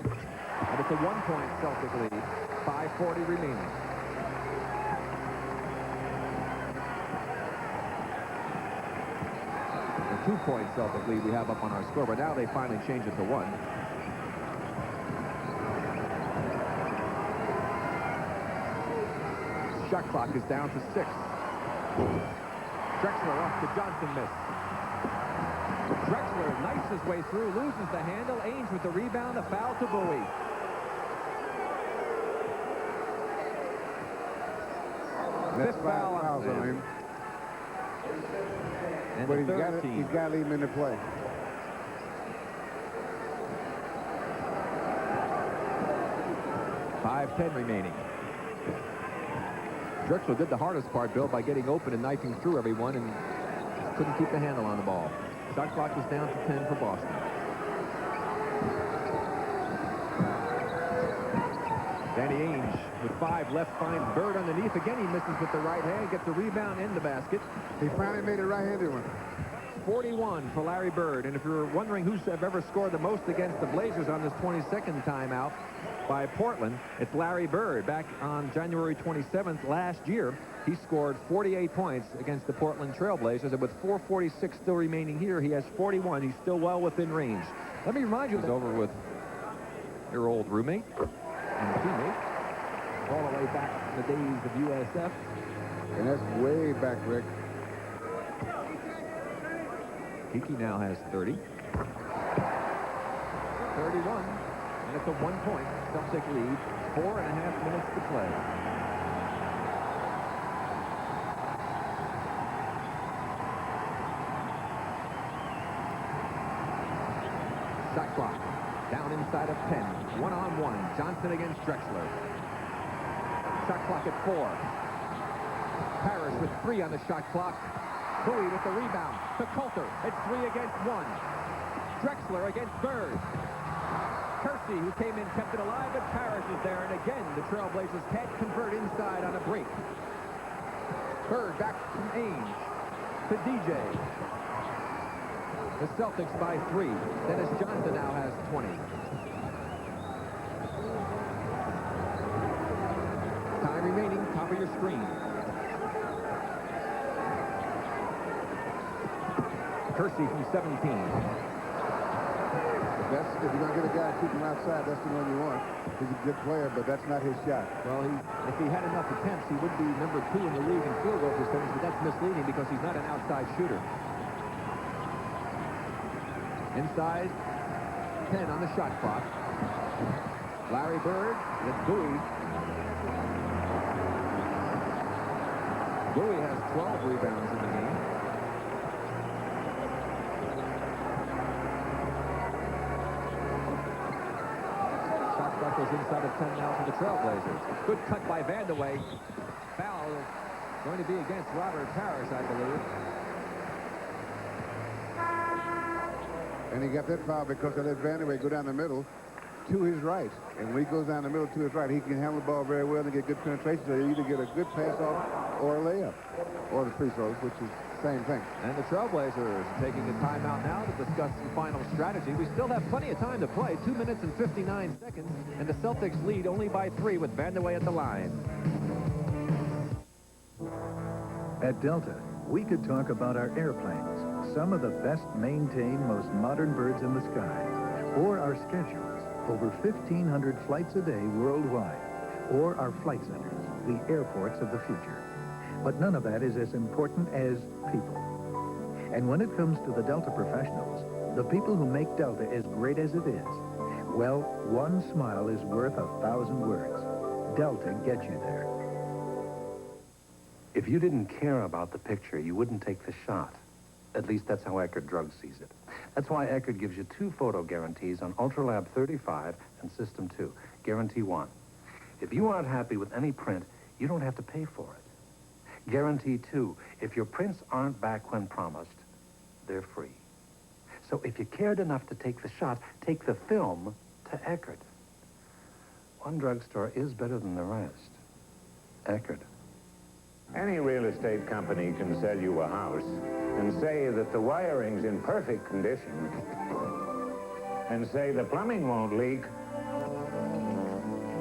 And it's a 1-point Celtic lead. 5:40 remaining. A 2-point Celtic lead we have up on our score, but now they finally change it to 1. Shot clock is down to 6. Drexler off to Johnson, miss. Drexler knifes his way through, loses the handle. Ainge with the rebound, a foul to Bowie. That's 5th 5 foul fouls on him. And But the he's got third team. to leave him into play. .10 remaining. Drexler did the hardest part, Bill, by getting open and knifing through everyone, and couldn't keep the handle on the ball. Shot clock is down to 10 for Boston. Danny Ainge with 5 left finds Bird underneath. Again, he misses with the right hand, gets a rebound in the basket. He finally made a right-handed one. 41 for Larry Bird. And if you're wondering who's ever scored the most against the Blazers on this 22nd timeout by Portland, it's Larry Bird. Back on January 27th last year, he scored 48 points against the Portland Trailblazers. And with 4:46 still remaining here, he has 41. He's still well within range. Let me remind you, it's over with your old roommate and teammate all the way back in the days of USF. And that's way back, Rick. Kiki now has 30. 31. And it's a 1-point Celtic lead. 4.5 minutes to play. Shot clock. Down inside of 10. 1-on-1. Johnson against Drexler. Shot clock at 4. Parrish with 3 on the shot clock. Bowie with the rebound to Coulter. It's 3 against 1. Drexler against Bird. Kersey, who came in, kept it alive, but Parrish is there. And again, the Trailblazers can't convert inside on a break. Bird back from Ainge to DJ. The Celtics by 3. Dennis Johnson now has 20. Time remaining, top of your screen. Kersey from 17. The best if you're going to get a guy to shoot from outside, that's the one you want. He's a good player, but that's not his shot. Well, if he had enough attempts, he would be number 2 in the league in field goal percentage, but that's misleading because he's not an outside shooter. Inside, 10 on the shot clock. Larry Bird with Bowie. Bowie has 12 rebounds in the game. Shot clock goes inside of 10 now for the Trailblazers. Good cut by Vandeweghe. Foul going to be against Robert Parrish, I believe. And he got that foul because they let Vandeweghe go down the middle to his right. And when he goes down the middle to his right, he can handle the ball very well and get good penetration. So you either get a good pass off or a layup. Or the free throws, which is the same thing. And the Trailblazers taking a timeout now to discuss some final strategy. We still have plenty of time to play. 2 minutes and 59 seconds. And the Celtics lead only by 3 with Vandeweghe at the line. At Delta, we could talk about our airplanes, some of the best maintained, most modern birds in the sky, or our schedules, over 1,500 flights a day worldwide, or our flight centers, the airports of the future. But none of that is as important as people. And when it comes to the Delta professionals, the people who make Delta as great as it is, well, one smile is worth 1,000 words. Delta gets you there. If you didn't care about the picture, you wouldn't take the shot. At least that's how Eckerd Drug sees it. That's why Eckerd gives you 2 photo guarantees on Ultralab 35 and System 2. Guarantee 1. If you aren't happy with any print, you don't have to pay for it. Guarantee 2. If your prints aren't back when promised, they're free. So if you cared enough to take the shot, take the film to Eckerd. One drugstore is better than the rest. Eckerd. Any real estate company can sell you a house and say that the wiring's in perfect condition and say the plumbing won't leak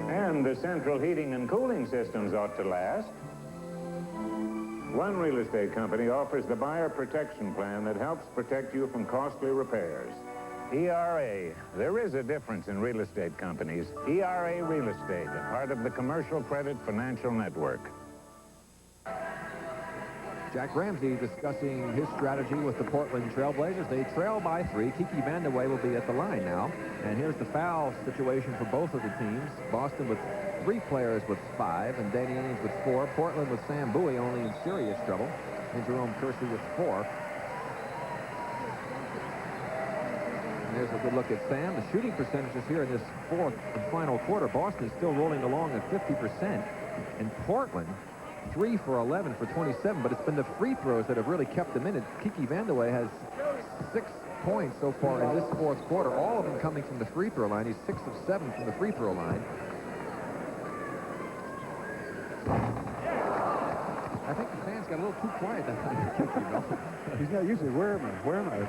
and the central heating and cooling systems ought to last. One real estate company offers the buyer protection plan that helps protect you from costly repairs. ERA. There is a difference in real estate companies. ERA Real Estate, a part of the Commercial Credit Financial Network. Jack Ramsey discussing his strategy with the Portland Trailblazers. They trail by 3. Kiki Vandeweghe will be at the line now. And here's the foul situation for both of the teams. Boston with 3 players with 5, and Danny Ainge with 4. Portland with Sam Bowie only in serious trouble, and Jerome Kersey with 4. And there's a good look at Sam. The shooting percentages here in this 4th and final quarter. Boston is still rolling along at 50%, and Portland 3 for 11 for 27, but it's been the free throws that have really kept them in it. Kiki Vandeweghe has 6 points so far in this 4th quarter, all of them coming from the free throw line. He's 6 of 7 from the free throw line. I think the fans got a little too quiet that time for Kiki, though. He's not used to it. Where am I?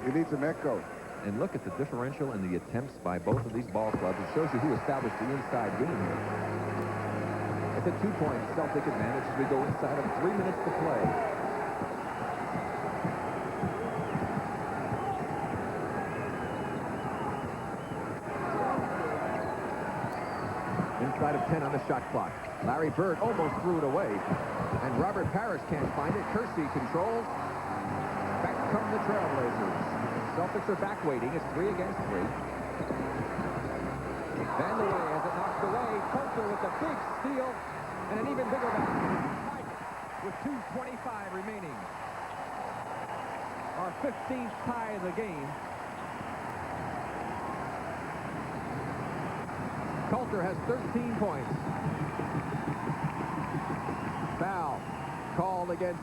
You need some echo. And look at the differential in the attempts by both of these ball clubs. It shows you who established the inside game here. It's a 2-point Celtic advantage as we go inside of 3 minutes to play. Inside of 10 on the shot clock. Larry Bird almost threw it away. And Robert Parrish can't find it. Kersey controls. Back come the Trailblazers. Celtics are back waiting. It's 3 against 3. Vandeweghe has it knocked away. Coulter with a big steal and an even bigger basket. With 2:25 remaining. Our 15th tie of the game. Coulter has 13 points. Foul called against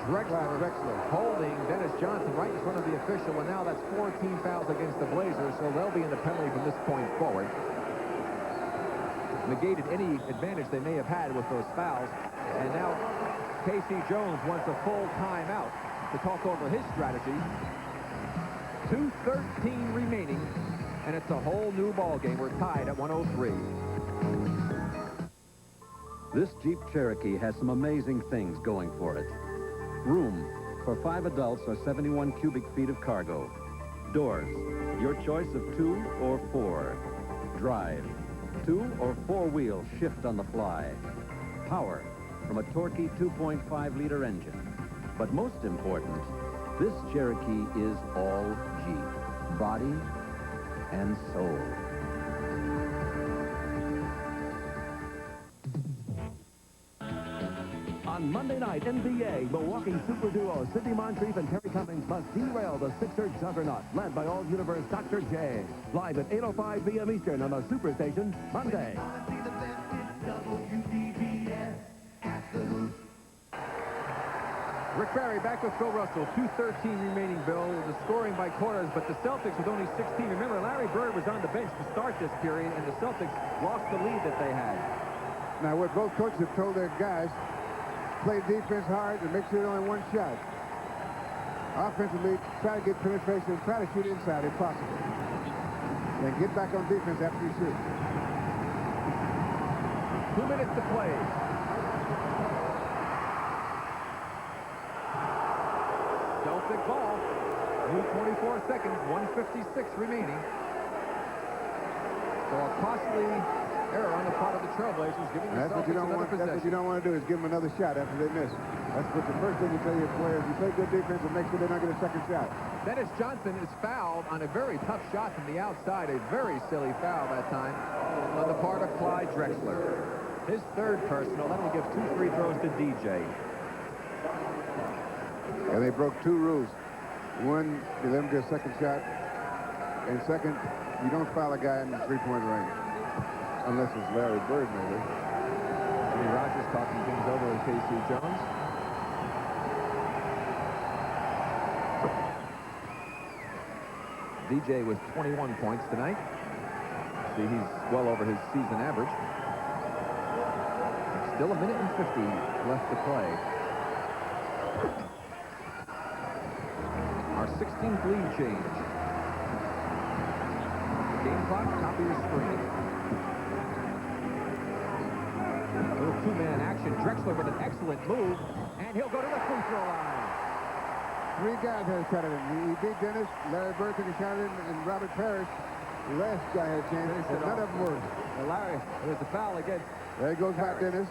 Drexler, holding Dennis Johnson right in front of the official, and now that's 14 fouls against the Blazers, so they'll be in the penalty from this point forward. Negated any advantage they may have had with those fouls, and now K.C. Jones wants a full timeout to talk over his strategy. 2:13 remaining, and it's a whole new ball game. We're tied at 103. This Jeep Cherokee has some amazing things going for it. Room for 5 adults or 71 cubic feet of cargo. Doors, your choice of 2 or 4. Drive, 2 or 4-wheel shift on the fly. Power, from a torquey 2.5-liter engine. But most important, this Cherokee is all Jeep. Body and soul. On Monday night, NBA, Milwaukee super duo Sidney Moncrief and Terry Cummings must derail the Sixer juggernaut, led by All-Universe Dr. J. Live at 8:05 p.m. Eastern on the Superstation, Monday. Rick Barry back with Phil Russell. 2:13 remaining, Bill. The scoring by quarters, but the Celtics with only 16. Remember, Larry Bird was on the bench to start this period, and the Celtics lost the lead that they had. Now, what both coaches have told their guys, play defense hard and make sure there's only one shot. Offensively, try to get penetration and try to shoot inside if possible. And get back on defense after you shoot. 2 minutes to play. Celtic ball. New 24 seconds, 1:56 remaining. So a costly error on the part of the Trailblazers, giving the Celtics another possession. That's what you don't want to do, is give them another shot after they miss. That's what the first thing you tell your players. You play good defense and make sure they don't get a second shot. Dennis Johnson is fouled on a very tough shot from the outside. A very silly foul that time on the part of Clyde Drexler. His third personal. That'll give 2 free throws to DJ. And they broke 2 rules. One, you let them get a second shot. And second, you don't foul a guy in the three-point range. Unless it's Larry Bird, maybe. Jimmy Rogers talking things over with K.C. Jones. DJ with 21 points tonight. See, he's well over his season average. Still 1 minute and 50 left to play. Our 16th lead change. Game clock, top of your screen. A little 2-man action. Drexler with an excellent move, and he'll go to the free throw line. 3 guys had a shot at him. He beat Dennis, Larry Bird took a shot at him, and Robert Parrish. The last guy had a chance, but none of them worked. Well, Larry, there's a foul against There goes back Dennis.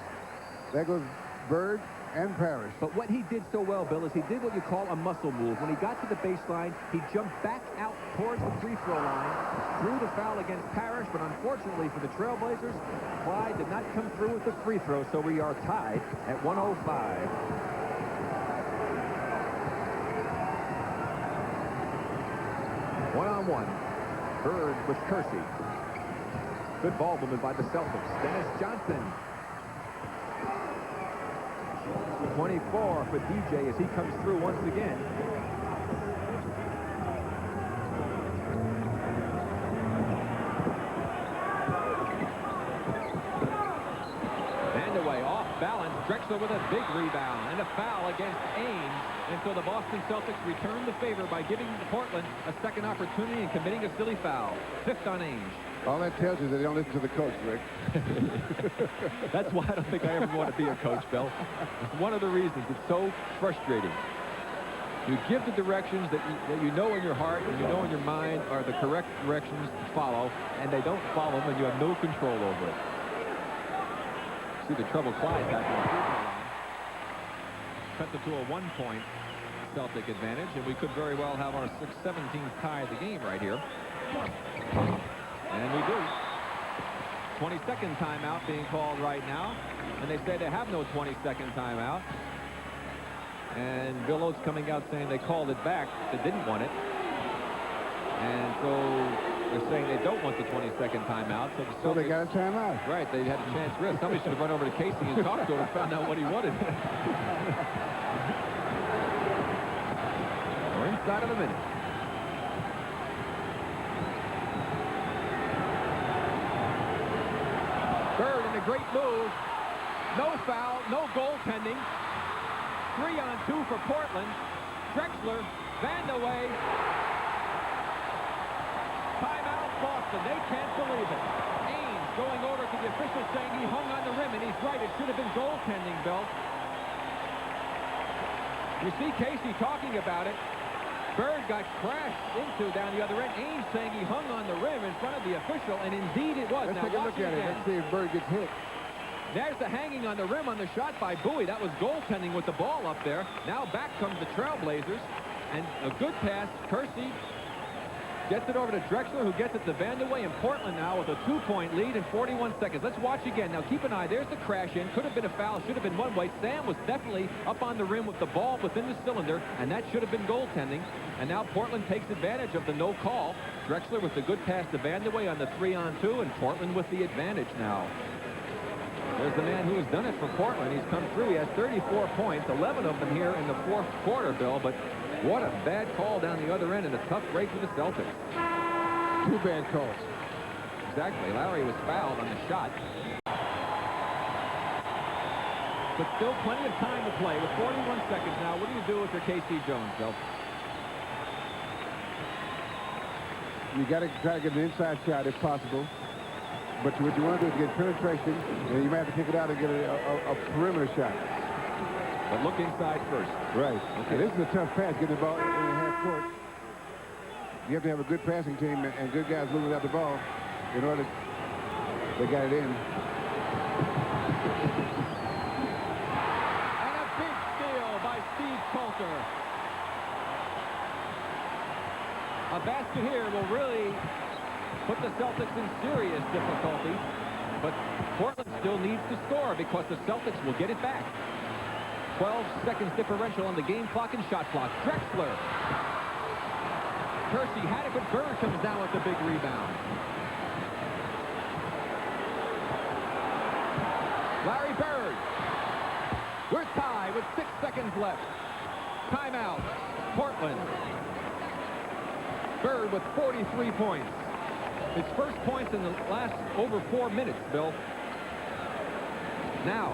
There goes Bird and Parrish. But what he did so well, Bill, is he did what you call a muscle move. When he got to the baseline, he jumped back out towards the free throw line, drew the foul against Parrish, but unfortunately for the Trailblazers, Clyde did not come through with the free throw, so we are tied at 105. One-on-one. Bird with Kersey. Good ball movement by the Celtics. Dennis Johnson. 24 for DJ as he comes through once again. And away, off balance. Drexler with a big rebound and a foul against Ames. And so the Boston Celtics return the favor by giving Portland a second opportunity and committing a silly foul. 5th on Ames. All that tells you that they don't listen to the coach, Rick. That's why I don't think I ever want to be a coach, Bill. It's one of the reasons. It's so frustrating. You give the directions that you know in your heart and you know in your mind are the correct directions to follow, and they don't follow them, and you have no control over it. See the trouble Clyde back on the free throw line. Cut it to a 1-point Celtic advantage, and we could very well have our 6-17 tie of the game right here. And we do. 22nd timeout being called right now. And they say they have no 22nd timeout. And Bill Oates coming out saying they called it back. They didn't want it. And so they're saying they don't want the 22nd timeout. So they got a timeout. Right. They had a chance to risk. Somebody should have run over to Casey and talked to him and found out what he wanted. We're inside of a minute. Bird in a great move. No foul, no goaltending. 3-on-2 for Portland. Drexler, Vandeweghe. Timeout, Boston. They can't believe it. Ames going over to the official saying he hung on the rim, and he's right. It should have been goaltending, Bill. You see Casey talking about it. Bird got crashed into down the other end. Ainge saying he hung on the rim in front of the official, and indeed it was. Let's now take a look at it. again. Let's see if Bird gets hit. There's the hanging on the rim on the shot by Bowie. That was goaltending with the ball up there. Now back comes the Trailblazers, and a good pass. Kersey gets it over to Drexler, who gets it to Vanderway in Portland now with a 2-point lead in 41 seconds. Let's watch again. Now keep an eye. There's the crash in. Could have been a foul. Should have been one way. Sam was definitely up on the rim with the ball within the cylinder, and that should have been goaltending. And now Portland takes advantage of the no call. Drexler with the good pass to Vanderway on the 3-on-2, and Portland with the advantage now. There's the man who has done it for Portland. He's come through. He has 34 points, 11 of them here in the fourth quarter, Bill, but what a bad call down the other end and a tough break for the Celtics. 2 bad calls. Exactly. Larry was fouled on the shot. But still plenty of time to play with 41 seconds now. What do you do with your KC Jones, Bill? You got to try to get an inside shot if possible. But what you want to do is get penetration, and you might have to kick it out and get a perimeter shot. But look inside first. Right. Okay. This is a tough pass, getting the ball in the half court. You have to have a good passing team and good guys moving out the ball in order they got it in. And a big steal by Steve Coulter. A basket here will really put the Celtics in serious difficulty. But Portland still needs to score because the Celtics will get it back. 12 seconds differential on the game clock and shot clock. Drexler. Kersey had it, but Bird comes down with the big rebound. Larry Bird. We're tied with 6 seconds left. Timeout. Portland. Bird with 43 points. His first points in the last over 4 minutes, Bill. Now,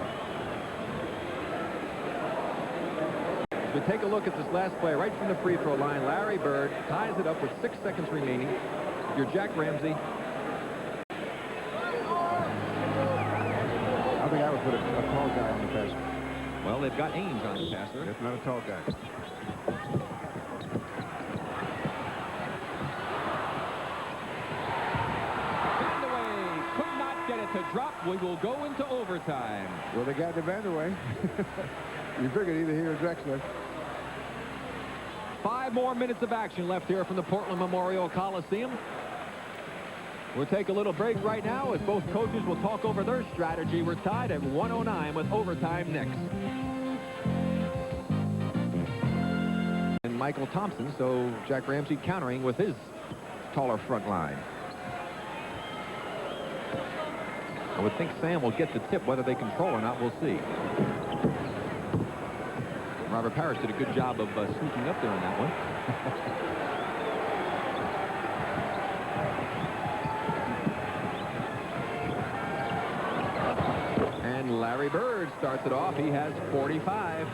we take a look at this last play right from the free throw line. Larry Bird ties it up with 6 seconds remaining. Your Jack Ramsey. I think I would put a tall guy on the passer. Well, they've got Ainge on the passer. That's not a tall guy. To drop, we will go into overtime. Well, they got the Vanderway. You figured either he or Drexler. 5 more minutes of action left here from the Portland Memorial Coliseum. We'll take a little break right now as both coaches will talk over their strategy. We're tied at 109 with overtime next. And Michael Thompson, so Jack Ramsey countering with his taller front line. I would think Sam will get the tip. Whether they control or not, we'll see. Robert Parrish did a good job of sneaking up there on that one. And Larry Bird starts it off. He has 45.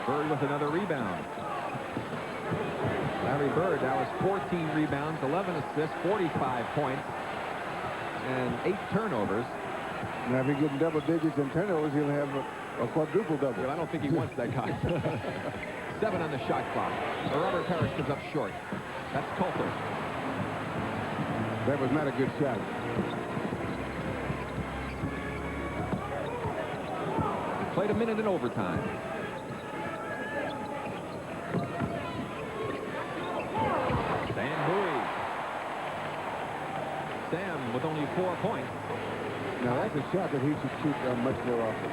Bird with another rebound. Larry Bird now has 14 rebounds, 11 assists, 45 points, and 8 turnovers. Now, if he gets double digits in turnovers, he'll have a quadruple double. Well, I don't think he wants that guy. 7 on the shot clock. Robert Parrish comes up short. That's Coulter. That was not a good shot. Played a minute in overtime. Sam with only 4 points. Now that's a shot that he should shoot much more often,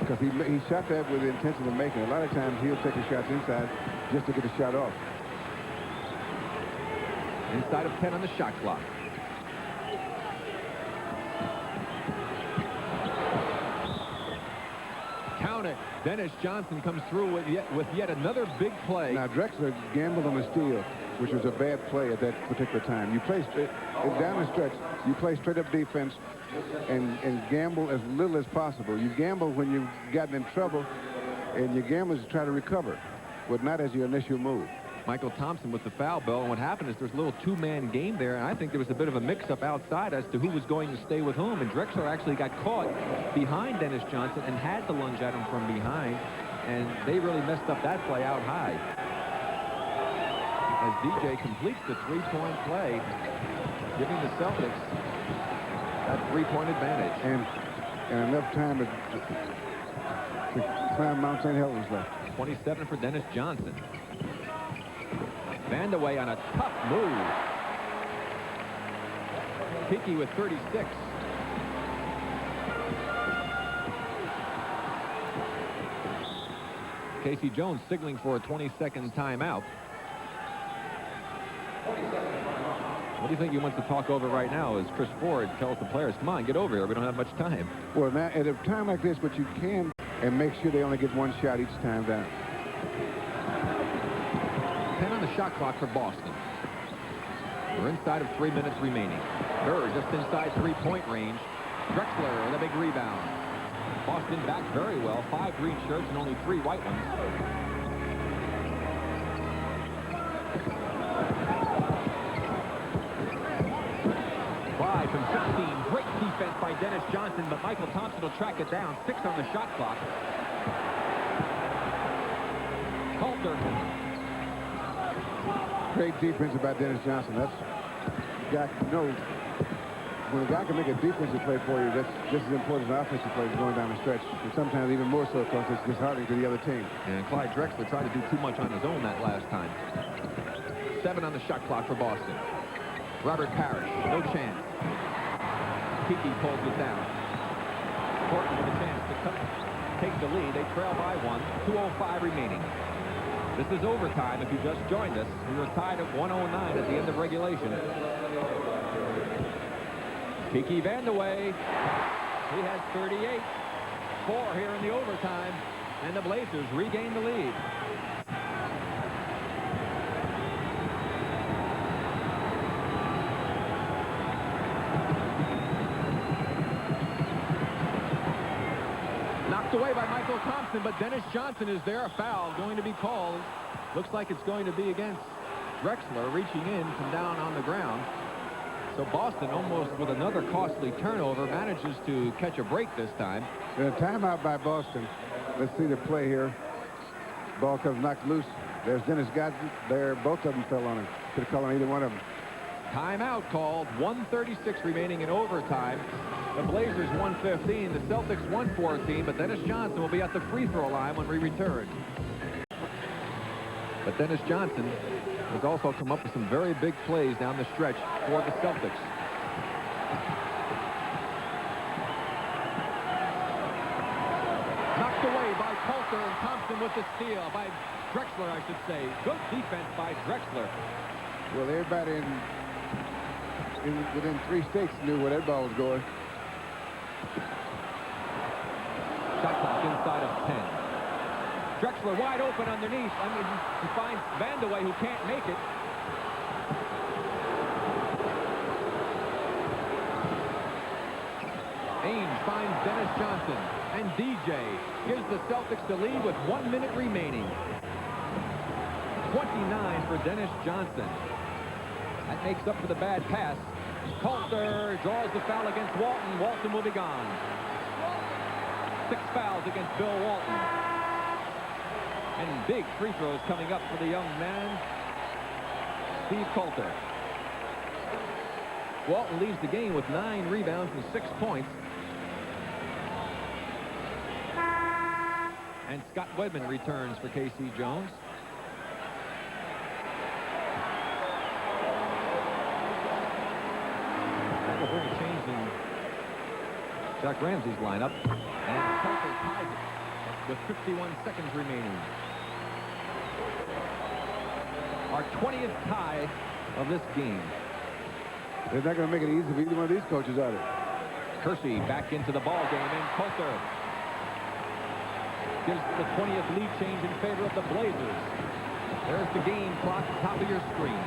because he shot that with the intention of making. A lot of times he'll take the shots inside just to get a shot off. Inside of 10 on the shot clock. Count it. Dennis Johnson comes through with yet another big play. Now Drexler gambled on the steal, which was a bad play at that particular time. You play straight down the stretch. You play straight up defense and gamble as little as possible. You gamble when you've gotten in trouble, and you gamble to try to recover, but not as your initial move. Michael Thompson with the foul ball, and what happened is there's a little two-man game there, and I think there was a bit of a mix-up outside as to who was going to stay with whom, and Drexler actually got caught behind Dennis Johnson and had to lunge at him from behind, and they really messed up that play out high. As DJ completes the three-point play, giving the Celtics that three-point advantage. And enough time to climb Mount St. Helens left. 27 for Dennis Johnson. Vandeweghe on a tough move. Peaky with 36. Casey Jones signaling for a 20-second timeout. What do you think he wants to talk over right now as Chris Ford tells the players, come on, get over here. We don't have much time. Well, now, at a time like this, what you can, and make sure they only get one shot each time down. 10 on the shot clock for Boston. We're inside of 3 minutes remaining. Bird just inside three-point range. Drexler with a big rebound. Boston back very well. 5 green shirts and only 3 white ones. From 16, great defense by Dennis Johnson, but Michael Thompson will track it down. 6 on the shot clock. Coulter. Great defense about Dennis Johnson. That's guy knows when a guy can make a defensive play for you, that's just as important as an offensive play going down the stretch, and sometimes even more so because it's disheartening to the other team. And Clyde Drexler tried to do too much on his own that last time. 7 on the shot clock for Boston. Robert Parrish, no chance. Peaky pulls it down. Portland with a chance to take the lead. They trail by 1. 2:05 remaining. This is overtime. If you just joined us, we were tied at 109 at the end of regulation. Peaky Vandeweghe. He has 38. 4 here in the overtime. And the Blazers regain the lead. Away by Michael Thompson, but Dennis Johnson is there. A foul going to be called. Looks like it's going to be against Drexler, reaching in from down on the ground. So Boston, almost with another costly turnover, manages to catch a break this time. And a timeout by Boston. Let's see the play here. Ball comes knocked loose. There's Dennis Johnson. There, both of them fell on him. Could have called on either one of them. Timeout called. 1:36 remaining in overtime. The Blazers 115, the Celtics 114, but Dennis Johnson will be at the free throw line when we return. But Dennis Johnson has also come up with some very big plays down the stretch for the Celtics. Knocked away by Coulter, and Thompson with the steal by Drexler, I should say. Good defense by Drexler. Well, everybody within 3 states knew where that ball was going. Shot clock inside of 10. Drexler wide open underneath. I mean, he finds Vandeweghe, who can't make it. Ainge finds Dennis Johnson. And DJ gives the Celtics the lead with 1 minute remaining. 29 for Dennis Johnson. That makes up for the bad pass. Coulter draws the foul against Walton. Walton will be gone. 6 fouls against Bill Walton. And big free throws coming up for the young man, Steve Coulter. Walton leads the game with 9 rebounds and 6 points. And Scott Wedman returns for K.C. Jones. Bring a change in Jack Ramsey's lineup, and Coulter ties it with 51 seconds remaining. Our 20th tie of this game. They're not going to make it easy for either one of these coaches, are they? Kersey back into the ball game, and Coulter gives the 20th lead change in favor of the Blazers. There's the game clock, top of your screen.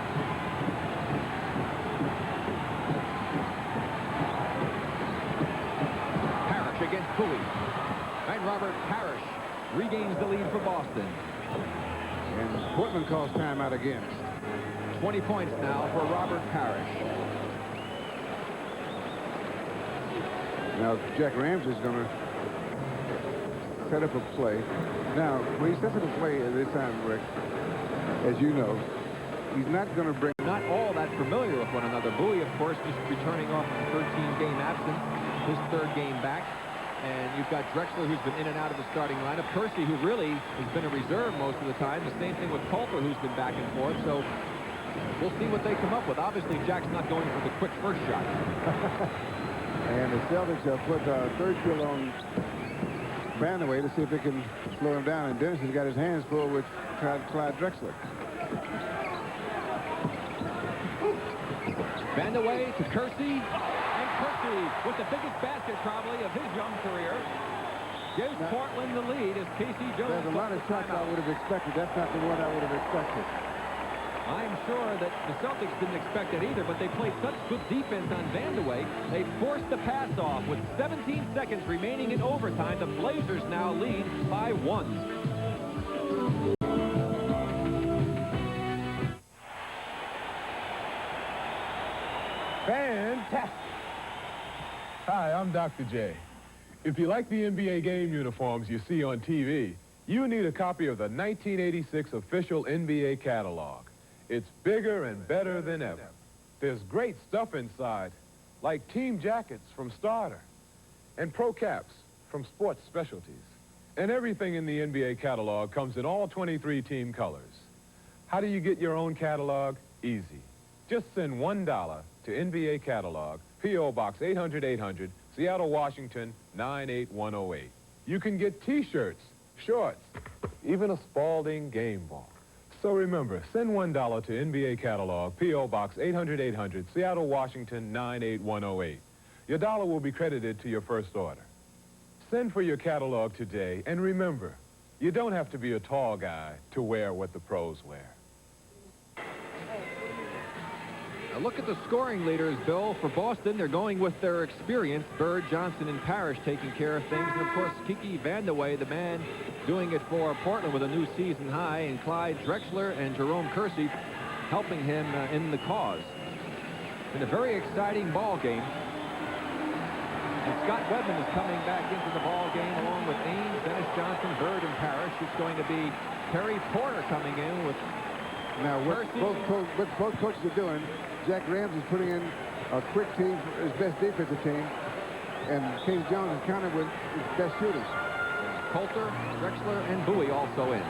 Against Bowie. And Robert Parrish regains the lead for Boston. And Portland calls timeout again. 20 points now for Robert Parrish. Now Jack Ramsey's going to set up a play. Now, when he sets up a play at this time, Rick, as you know, he's not going to bring... Not all that familiar with one another. Bowie, of course, just returning off a 13-game absence, his third game back. And you've got Drexler, who's been in and out of the starting lineup. Kersey, who really has been a reserve most of the time. The same thing with Coulter, who's been back and forth. So we'll see what they come up with. Obviously, Jack's not going for the quick first shot. And the Celtics have put third kill on Vandeweghe to see if they can slow him down. And Dennis has got his hands full with Clyde Drexler. Vandeweghe to Kersey. And Kersey, with the biggest basket probably of his young career, gives Portland the lead as K.C. Jones. There's a lot of shots I would have expected. That's not the one I would have expected. I'm sure that the Celtics didn't expect it either, but they played such good defense on Vandeweghe. They forced the pass off with 17 seconds remaining in overtime. The Blazers now lead by 1. Fantastic. Hi, I'm Dr. J. If you like the NBA game uniforms you see on TV, you need a copy of the 1986 official NBA catalog. It's bigger and better than ever. There's great stuff inside, like team jackets from Starter and pro caps from Sports Specialties. And everything in the NBA catalog comes in all 23 team colors. How do you get your own catalog? Easy. Just send $1 to NBA Catalog, P.O. Box 800-800, Seattle, Washington, 98108. You can get T-shirts, shorts, even a Spalding game ball. So remember, send $1 to NBA Catalog, P.O. Box 800-800, Seattle, Washington, 98108. Your dollar will be credited to your first order. Send for your catalog today, and remember, you don't have to be a tall guy to wear what the pros wear. Now look at the scoring leaders, Bill. For Boston, they're going with their experience. Bird, Johnson, and Parrish taking care of things. And, of course, Kiki Vandeweghe, the man doing it for Portland with a new season high. And Clyde Drexler and Jerome Kersey helping him in the cause. It's been a very exciting ball game. And Scott Wedman is coming back into the ball game along with Ames, Dennis Johnson, Bird, and Parrish. It's going to be Terry Porter coming in with now what both coaches are doing. Jack Ramsey's putting in a quick team, his best defensive team, and K.C. Jones is counted with his best shooters. Coulter, Drexler, and Bowie also in.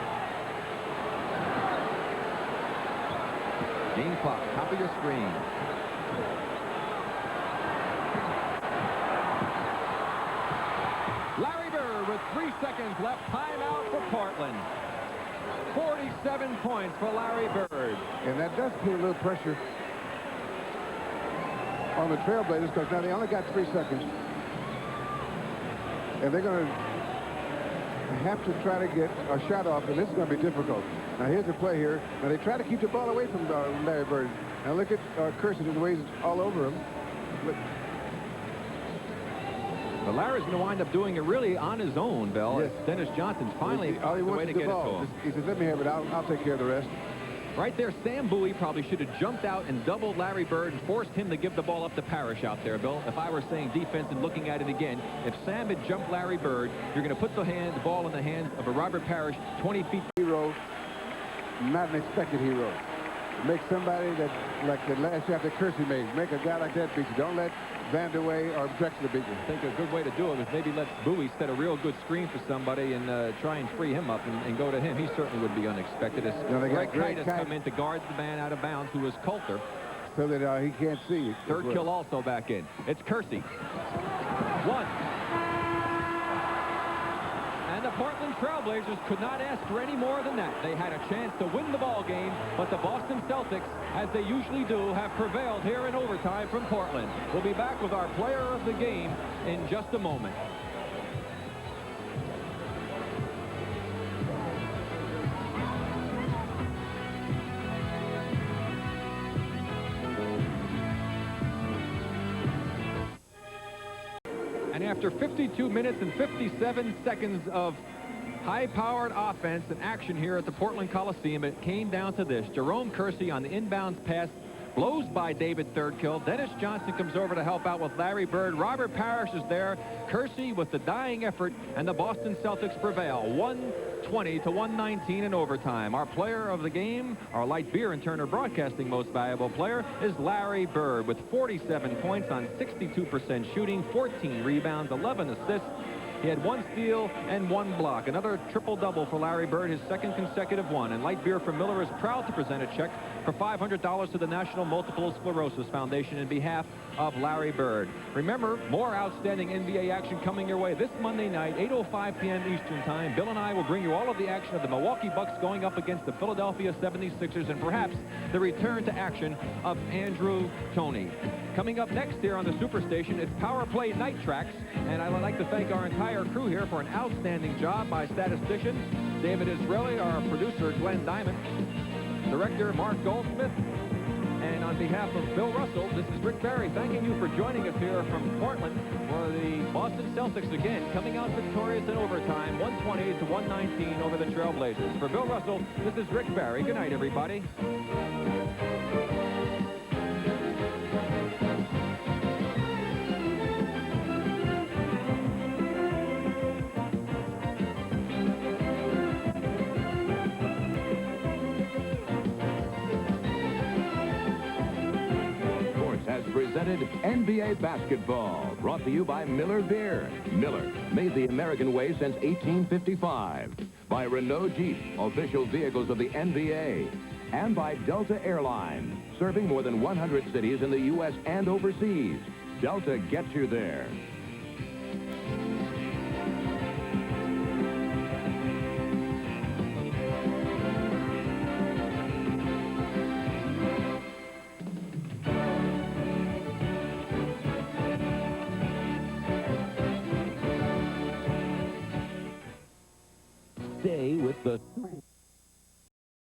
Game clock, top of your screen. Larry Bird with 3 seconds left. Timeout for Portland. 47 points for Larry Bird. And that does put a little pressure on the Trailblazers because now they only got 3 seconds. And they're going to have to try to get a shot off, and this is going to be difficult. Now here's the play here. Now they try to keep the ball away from Larry Bird. Now look at Kersey, the way he's all over him. Look. But Larry's going to wind up doing it really on his own, Bill. Yes. Dennis Johnson's finally all he the way wants to is get the ball. it to him. He says, let me have it. I'll take care of the rest. Right there, Sam Bowie probably should have jumped out and doubled Larry Bird and forced him to give the ball up to Parrish out there, Bill. If I were saying defense and looking at it again, if Sam had jumped Larry Bird, you're going to put the ball in the hands of a Robert Parrish, 20 feet. Hero, not an expected hero. Make somebody that, like the last shot that Kersey made, make a guy like that beat you. Don't let Vandeweghe or Drexler beat you. I think a good way to do it is maybe let Bowie set a real good screen for somebody and try and free him up and go to him. He certainly would be unexpected. As Greg Kite has come in to guard the man out of bounds, who is Coulter. So that he can't see it. Third kill also back in. It's Kersey. 1. And the Portland Trailblazers could not ask for any more than that. They had a chance to win the ball game, but the Boston Celtics, as they usually do, have prevailed here in overtime from Portland. We'll be back with our player of the game in just a moment. And after 52 minutes and 57 seconds of High-powered offense and action here at the Portland Coliseum. It came down to this. Jerome Kersey on the inbounds pass blows by David Thirdkill. Dennis Johnson comes over to help out with Larry Bird. Robert Parrish is there. Kersey with the dying effort, and the Boston Celtics prevail. 120 to 119 in overtime. Our player of the game, our Light Beer and Turner Broadcasting most valuable player, is Larry Bird with 47 points on 62% shooting, 14 rebounds, 11 assists. He had 1 steal and 1 block. Another triple-double for Larry Bird, his second consecutive one. And Light Beer from Miller is proud to present a check for $500 to the National Multiple Sclerosis Foundation in behalf of Larry Bird. Remember, more outstanding NBA action coming your way this Monday night, 8:05 p.m. Eastern Time. Bill and I will bring you all of the action of the Milwaukee Bucks going up against the Philadelphia 76ers and perhaps the return to action of Andrew Toney. Coming up next here on the Superstation, it's Power Play Night Tracks, and I would like to thank our entire crew here for an outstanding job by statistician David Israeli, our producer Glenn Diamond, director Mark Goldsmith, and on behalf of Bill Russell, this is Rick Barry thanking you for joining us here from Portland for the Boston Celtics again, coming out victorious in overtime, 120 to 119 over the Trailblazers. For Bill Russell, this is Rick Barry. Good night, everybody. Presented NBA Basketball, brought to you by Miller Beer. Miller, made the American way since 1855. By Renault Jeep, official vehicles of the NBA. And by Delta Airlines, serving more than 100 cities in the U.S. and overseas. Delta gets you there. Stay with the